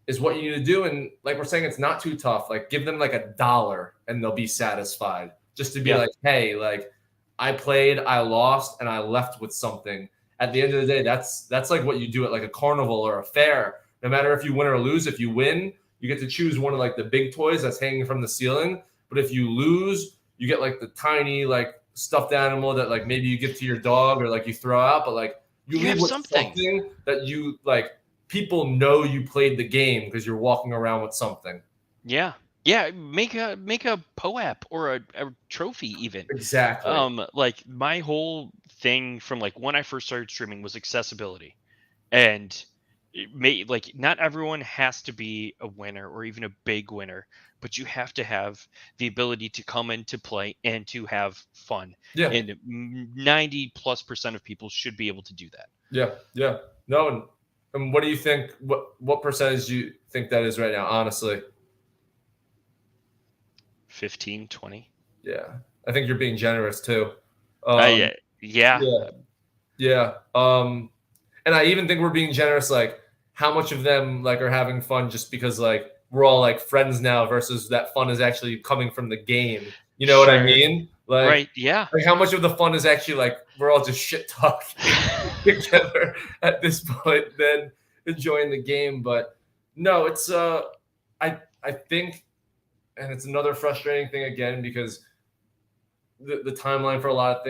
is what you need to do. And like we're saying, it's not too tough. Like give them like $1 and they'll be satisfied. Just to be Yeah. like, hey, like I played, I lost, and I left with something. At the end of the day, that's like what you do at like a carnival or a fair. No matter if you win or lose, if you win, you get to choose one of like the big toys that's hanging from the ceiling. But if you lose, you get like the tiny like stuffed animal that like maybe you give to your dog or like you throw out. But like you You leave have with something. something that you like people know you played the game because you're walking around with something. Yeah. Yeah, make a POAP or a trophy even. Exactly. Like my whole thing from like when I first started streaming was accessibility. And it may like not everyone has to be a winner or even a big winner, but you have to have the ability to come in to play and to have fun. Yeah. And 90+% of people should be able to do that. Yeah. Yeah. No. And what do you think? What percentage do you think that is right now? Honestly, 15, 20. yeah. I think you're being generous too. Yeah, yeah. Yeah. Yeah. And I even think we're being generous. Like, how much of them like are having fun just because like we're all like friends now versus that fun is actually coming from the game. You know what I Sure. mean? Right. Yeah. Like how much of the fun is actually like we're all just shit talking together at this point than enjoying the game. But no, it's I think, and it's another frustrating thing again because the timeline for a lot of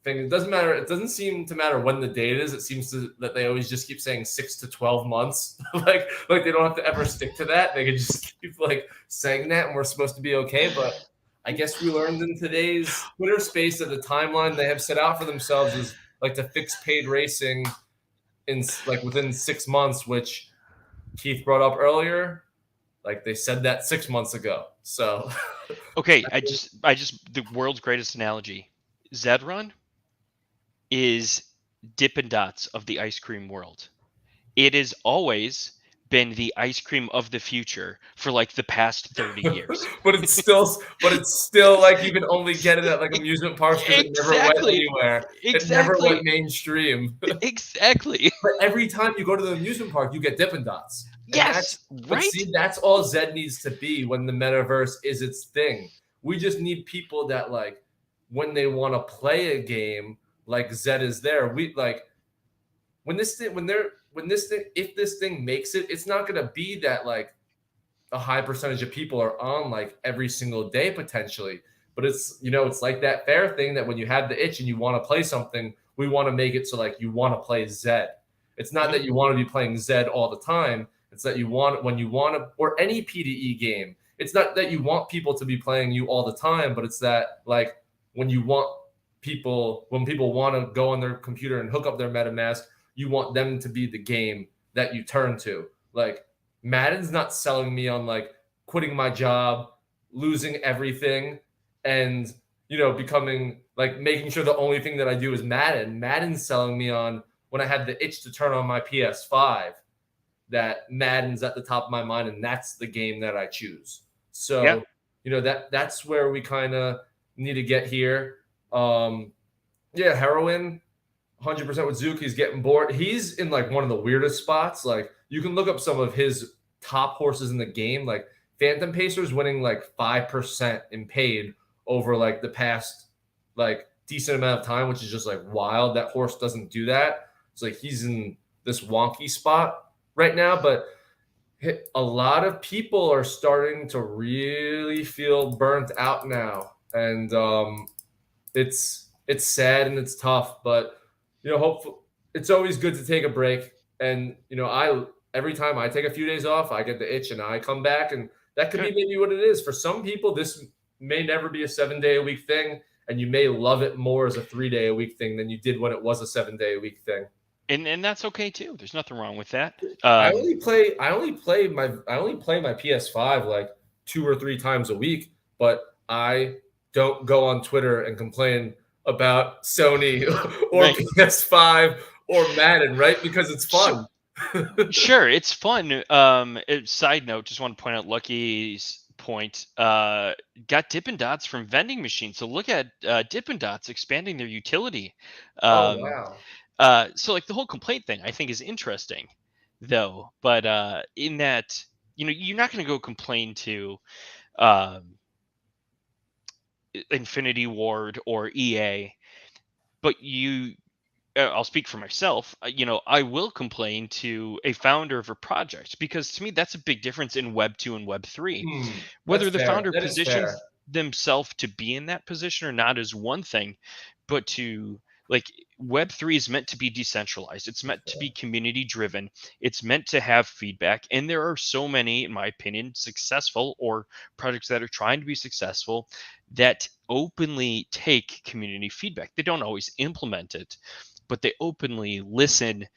things. It doesn't matter. It doesn't seem to matter when the date is. It seems that they always just keep saying 6 to 12 months. like they don't have to ever stick to that. They can just keep like saying that, and we're supposed to be okay. But I guess we learned in today's Twitter space that the timeline they have set out for themselves is like to fix paid racing in like within 6 months, which Keith brought up earlier. Like they said that 6 months ago. So Okay. I just the world's greatest analogy. Zedrun is Dippin' Dots of the ice cream world. It has always been the ice cream of the future for like the past 30 years. but it's still like you can only get it at like amusement parks because it never went Exactly. anywhere. It never went Exactly. mainstream. Exactly. But every time you go to the amusement park, you get Dippin' Dots. And Yes, but right? see, that's all Zed needs to be when the metaverse is its thing. We just need people that like when they want to play a game, like Zed is there. We like when this thing if this thing makes it, it's not gonna be that like a high percentage of people are on like every single day potentially. But it's like that fair thing that when you have the itch and you want to play something, we want to make it so like you want to play Zed. It's not Mhm. that you want to be playing Zed all the time. It's that you want when you want to, or any PDE game. It's not that you want people to be playing you all the time, but it's that like when you want when people want to go on their computer and hook up their MetaMask, you want them to be the game that you turn to. Like Madden's not selling me on like quitting my job, losing everything, and becoming like making sure the only thing that I do is Madden. Madden's selling me on when I had the itch to turn on my PS5, that Madden's at the top of my mind, and that's the game that I choose. Yeah. So, that's where we kind of need to get here. Yeah, heroin 100% with Zook. He's getting bored. He's in like one of the weirdest spots. Like you can look up some of his top horses in the game. Like Phantom Pacer's winning like 5% in paid over like the past like decent amount of time, which is just like wild. That horse doesn't do that. It's like he's in this wonky spot right now. But a lot of people are starting to really feel burnt out now. And it's sad and it's tough, but hopefully it's always good to take a break. And I every time I take a few days off, I get the itch and I come back, and that could be Good. maybe what it is. For some people, this may never be a 7 day a week thing, and you may love it more as a 3 day a week thing than you did when it was a 7 day a week thing. And that's okay too. There's nothing wrong with that. I only play my PS5 like 2 or 3 times a week, but I don't go on Twitter and complain about Sony or Right. PS5 or Madden, right? Because it's So fun. sure, it's fun. Side note, just want to point out Lucky's point. Got Dippin' Dots from vending machines. So look at Dippin' Dots expanding their utility. Oh Um, wow. So like the whole complaint thing, I think is interesting, though. But in that, you're not going to go complain to um, Infinity Ward or EA, but I'll speak for myself. I will complain to a founder of a project because to me that's a big difference in Web 2 and Web 3. That's Whether the fair. founder That is fair. positions themselves to be in that position or not is one thing, but to like Web 3 is meant to be decentralized. It's That's meant to fair. be community driven. It's meant to have feedback. And there are so many, in my opinion, successful or projects that are trying to be successful that openly take community feedback. They don't always implement it, but they openly listen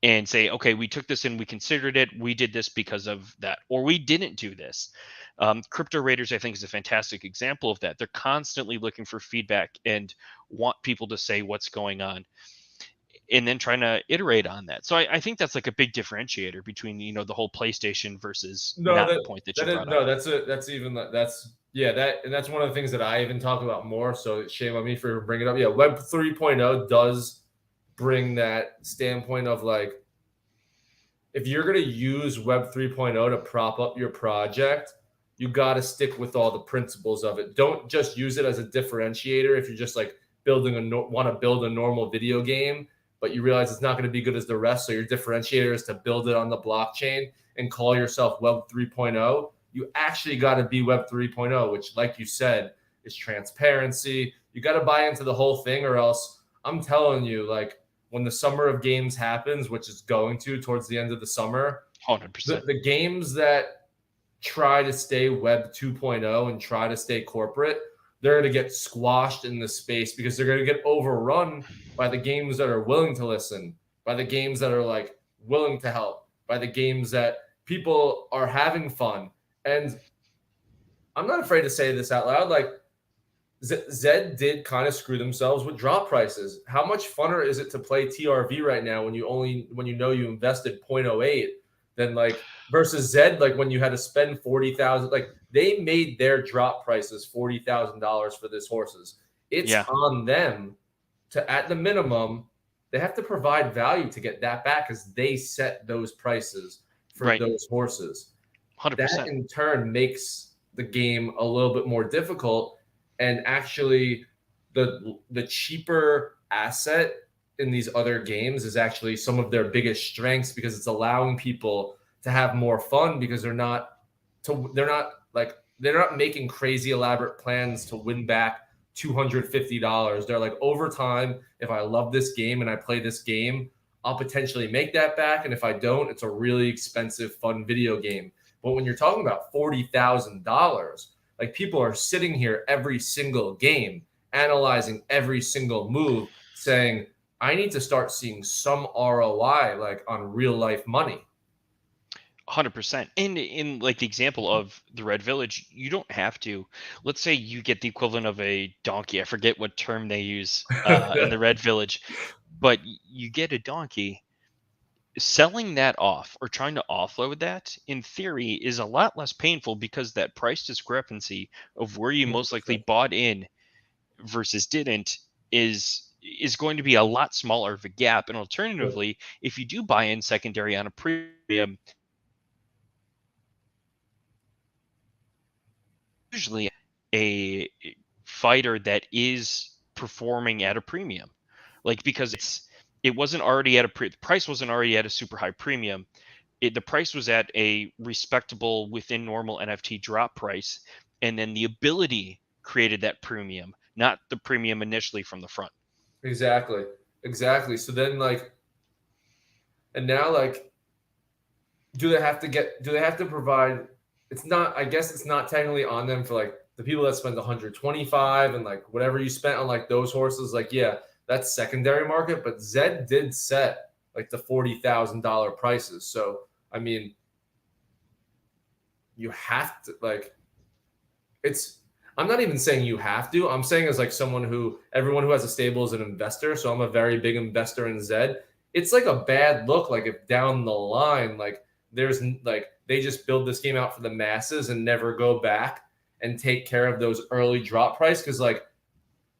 and say, okay, we took this in, we considered it, we did this because of that, or we didn't do this. Crypto Raiders, I think, is a fantastic example of that. They're constantly looking for feedback and want people to say what's going on and then trying to iterate on that. So I think that's like a big differentiator between, the whole PlayStation versus No, not that the point that you that is brought up. no, that's even that's yeah, that and that's one of the things that I even talk about more. So shame on me for bringing it up. Yeah, Web 3.0 does bring that standpoint of like if you're going to use Web 3.0 to prop up your project, you got to stick with all the principles of it. Don't just use it as a differentiator if you're just like want to build a normal video game, but you realize it's not going to be good as the rest. So your differentiator is to build it on the blockchain and call yourself Web 3.0. You actually got to be Web 3.0, which, like you said, is transparency. You got to buy into the whole thing, or else I'm telling you, like, when the summer of games happens, which is going to towards the end of the summer, 100%. the games that try to stay Web 2.0 and try to stay corporate, they're going to get squashed in the space because they're going to get overrun by the games that are willing to listen, by the games that are like willing to help, by the games that people are having fun. And I'm not afraid to say this out loud. Like, Zed did kind of screw themselves with drop prices. How much funner is it to play TRV right now when you know you invested 0.08 than like versus Zed like when you had to spend 40,000, like they made their drop prices $40,000 for this horses. It's Yeah, on them to at the minimum they have to provide value to get that back because they set those prices for right. those horses. That 100%. in turn makes the game a little bit more difficult, and actually the cheaper asset in these other games is actually some of their biggest strengths because it's allowing people to have more fun because they're not making crazy elaborate plans to win back $250. They're like, over time, if I love this game and I play this game, I'll potentially make that back, and if I don't, it's a really expensive fun video game. But when you're talking about $40,000, like people are sitting here every single game, analyzing every single move, saying, I need to start seeing some ROI like on real life money. 100%. And in like the example of the Red Village, you don't have to. Let's say you get the equivalent of a donkey. I forget what term they use in the Red Village, but you get a donkey. Selling that off or trying to offload that, in theory, is a lot less painful because that price discrepancy of where you most likely 100%. bought in versus didn't is going to be a lot smaller of a gap. And alternatively, if you do buy in secondary on a premium, usually a fighter that is performing at a premium, like because it wasn't already at the price wasn't already at a super high premium. The price was at a respectable within normal NFT drop price, and then the ability created that premium, not the premium initially from the front. Exactly. Exactly. So then like and now like do they have to provide, it's not, I guess it's not technically on them for like the people that spend 125 and like whatever you spent on like those horses, like yeah, that's secondary market, but Zed did set like the $40,000 prices. So I mean, you have to like it's I'm not even saying you have to. I'm saying as like someone who everyone who has a stable is an investor. So I'm a very big investor in Zed. It's like a bad look. Like if down the line, like there's like they just build this game out for the masses and never go back and take care of those early drop price because like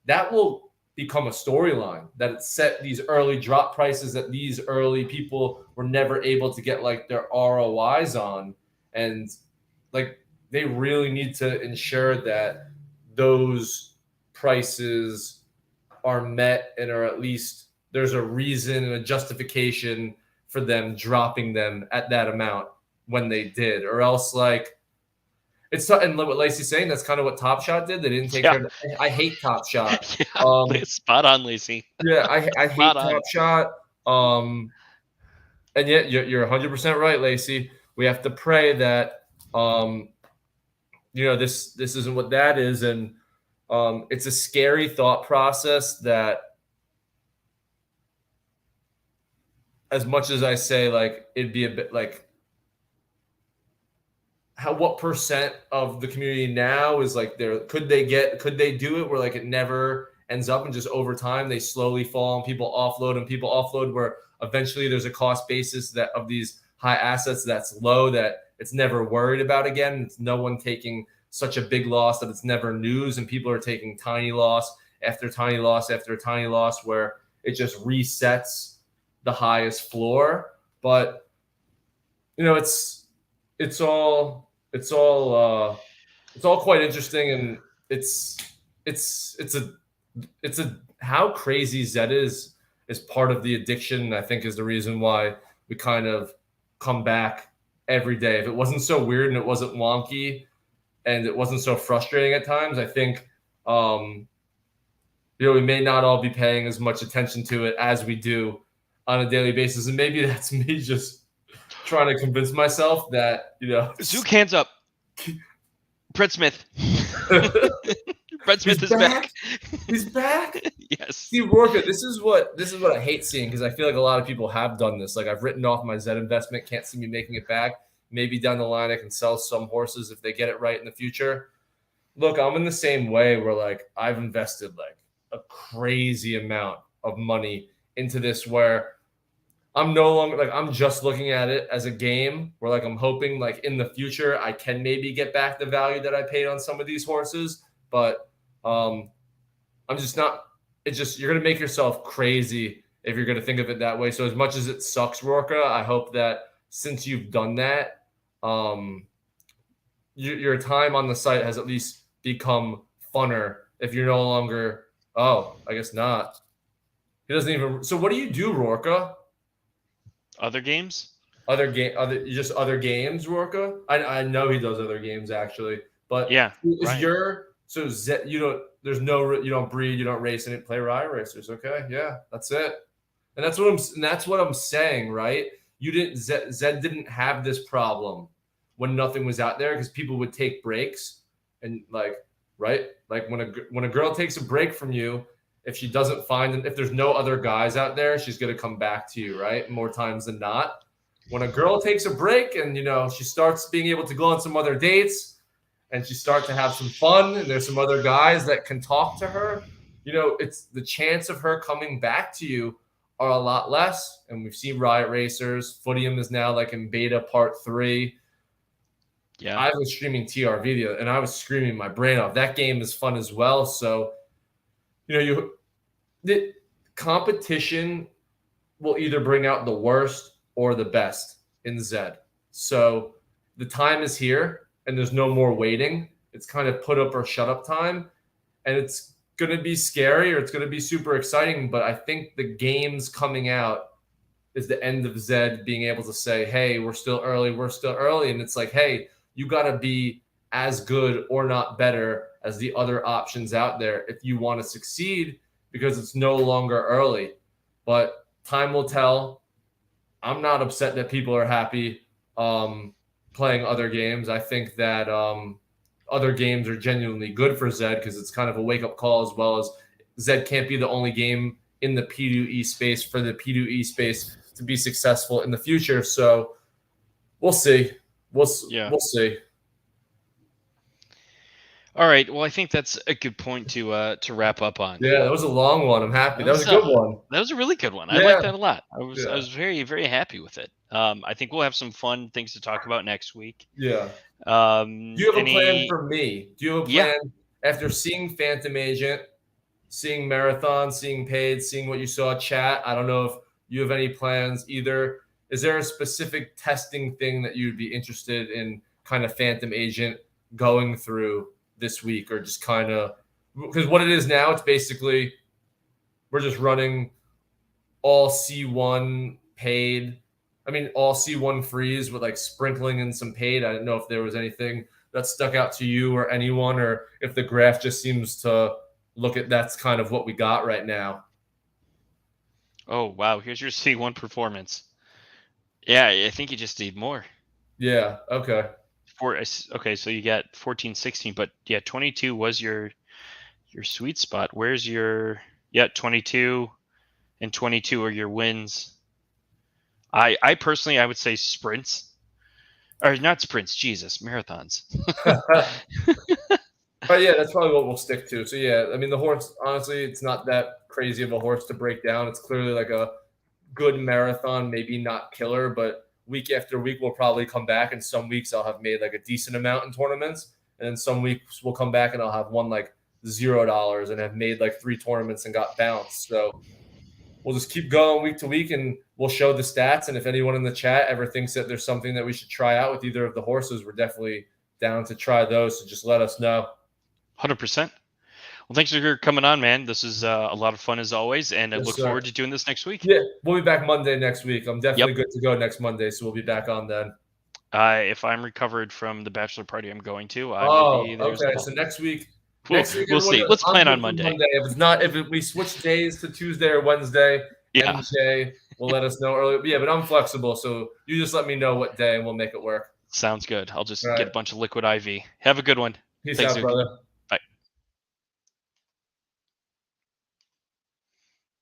that will. become a storyline, that it set these early drop prices that these early people were never able to get like their ROIs on. And like they really need to ensure that those prices are met and are at least there's a reason and a justification for them dropping them at that amount when they did, or else like it's and what Lacey's saying, that's kind of what Top Shot did. They didn't take Yeah. care of I hate Top Shot. Yeah. Spot on, Lacey. Yeah, I Spot hate Top on. Shot. And yet you're 100% right, Lacey. We have to pray that this isn't what that is, and it's a scary thought process that, as much as I say like it'd be a bit like what percent of the community now is like there, could they do it where like it never ends up and just over time they slowly fall and people offload where eventually there's a cost basis that of these high assets that's low, that it's never worried about again. It's no one taking such a big loss that it's never news, and people are taking tiny loss after tiny loss after tiny loss where it just resets the highest floor. But it's all quite interesting, and it's a how crazy Zed is part of the addiction. I think is the reason why we kind of come back every day. If it wasn't so weird and it wasn't wonky and it wasn't so frustrating at times, I think we may not all be paying as much attention to it as we do on a daily basis. And maybe that's me just trying to convince myself that, Zook, hands up. Brett Smith. Brett Smith is back. He's back. Yes. See, Rorka, this is what I hate seeing, because I feel like a lot of people have done this. Like I've written off my Zed investment, can't see me making it back. Maybe down the line I can sell some horses if they get it right in the future. Look, I'm in the same way where like I've invested like a crazy amount of money into this, where I'm no longer like, I'm just looking at it as a game where like I'm hoping like in the future I can maybe get back the value that I paid on some of these horses. But I'm just not, it's just, you're going to make yourself crazy if you're going to think of it that way. So as much as it sucks, Rorka, I hope that since you've done that, your time on the site has at least become funner. If you're no longer, I guess not. He doesn't even, so what do you do, Rorka? Other games? Other games, Rorka? I know he does other games actually, but yeah, is right. You don't breed, you don't race, and play riot racers. Okay, yeah, that's it. And that's what I'm saying, right? Zed didn't have this problem when nothing was out there, because people would take breaks and like, right? Like when a girl takes a break from you, if she doesn't find, if there's no other guys out there, she's going to come back to you, right? More times than not. When a girl takes a break and, she starts being able to go on some other dates and she starts to have some fun and there's some other guys that can talk to her, it's the chance of her coming back to you are a lot less. And we've seen Riot Racers. Footium is now like in beta part 3. Yeah. I was streaming TRV and I was screaming my brain off. That game is fun as well. So, the competition will either bring out the worst or the best in Zed. So the time is here and there's no more waiting. It's kind of put up or shut up time. And it's going to be scary or it's going to be super exciting. But I think the games coming out is the end of Zed being able to say, hey, we're still early. And it's like, hey, you got to be as good or not better as the other options out there if you want to succeed, because it's no longer early. But time will tell. I'm not upset that people are happy playing other games. I think that other games are genuinely good for Zed, because it's kind of a wake-up call, as well as Zed can't be the only game in the P2E space for the P2E space to be successful in the future. So we'll see. We'll see. All right. Well, I think that's a good point to wrap up on. Yeah, that was a long one. I'm happy. That was a good one. That was a really good one. I like that a lot. I was very, very happy with it. I think we'll have some fun things to talk about next week. Yeah. Do you have a plan for me? Do you have a plan after seeing Phantom Agent, seeing marathon, seeing paid, seeing what you saw chat. I don't know if you have any plans either. Is there a specific testing thing that you'd be interested in kind of Phantom Agent going through this week, or just kind of, because what it is now, it's basically we're just running all C1 paid. I mean, all C1 freeze with like sprinkling in some paid. I didn't know if there was anything that stuck out to you or anyone, or if the graph just seems to look at that's kind of what we got right now. Oh, wow. Here's your C1 performance. Yeah, I think you just need more. Yeah. Okay. Okay, so you got 14, 16, but yeah, 22 was your sweet spot. Where's your 22 and 22 are your wins. I personally I would say sprints. Or not sprints, Jesus, marathons. But yeah, that's probably what we'll stick to. So yeah, I mean the horse, honestly, it's not that crazy of a horse to break down. It's clearly like a good marathon, maybe not killer, but week after week we'll probably come back, and some weeks I'll have made like a decent amount in tournaments, and then some weeks we'll come back and I'll have won like $0 and have made like 3 tournaments and got bounced. So we'll just keep going week to week, and we'll show the stats. And if anyone in the chat ever thinks that there's something that we should try out with either of the horses, we're definitely down to try those. So just let us know. 100%. Well, thanks for coming on, man. This is a lot of fun as always, and I Yes, look sir. forward to doing this next week. Yeah, we'll be back Monday next week. I'm definitely Yep. good to go next Monday, so we'll be back on then. If I'm recovered from the bachelor party I'm going to, I will Oh, be there as okay. well. So next week, We'll, we'll everyone, see. Let's I'm plan good on for Monday. Monday. If it's not, we switch days to Tuesday or Wednesday, Yeah, MJ will let us know early. Yeah, but I'm flexible, so you just let me know what day, and we'll make it work. sounds good. I'll All just get right. a bunch of liquid IV. Have a good one. Peace Thanks, out, Duke. brother.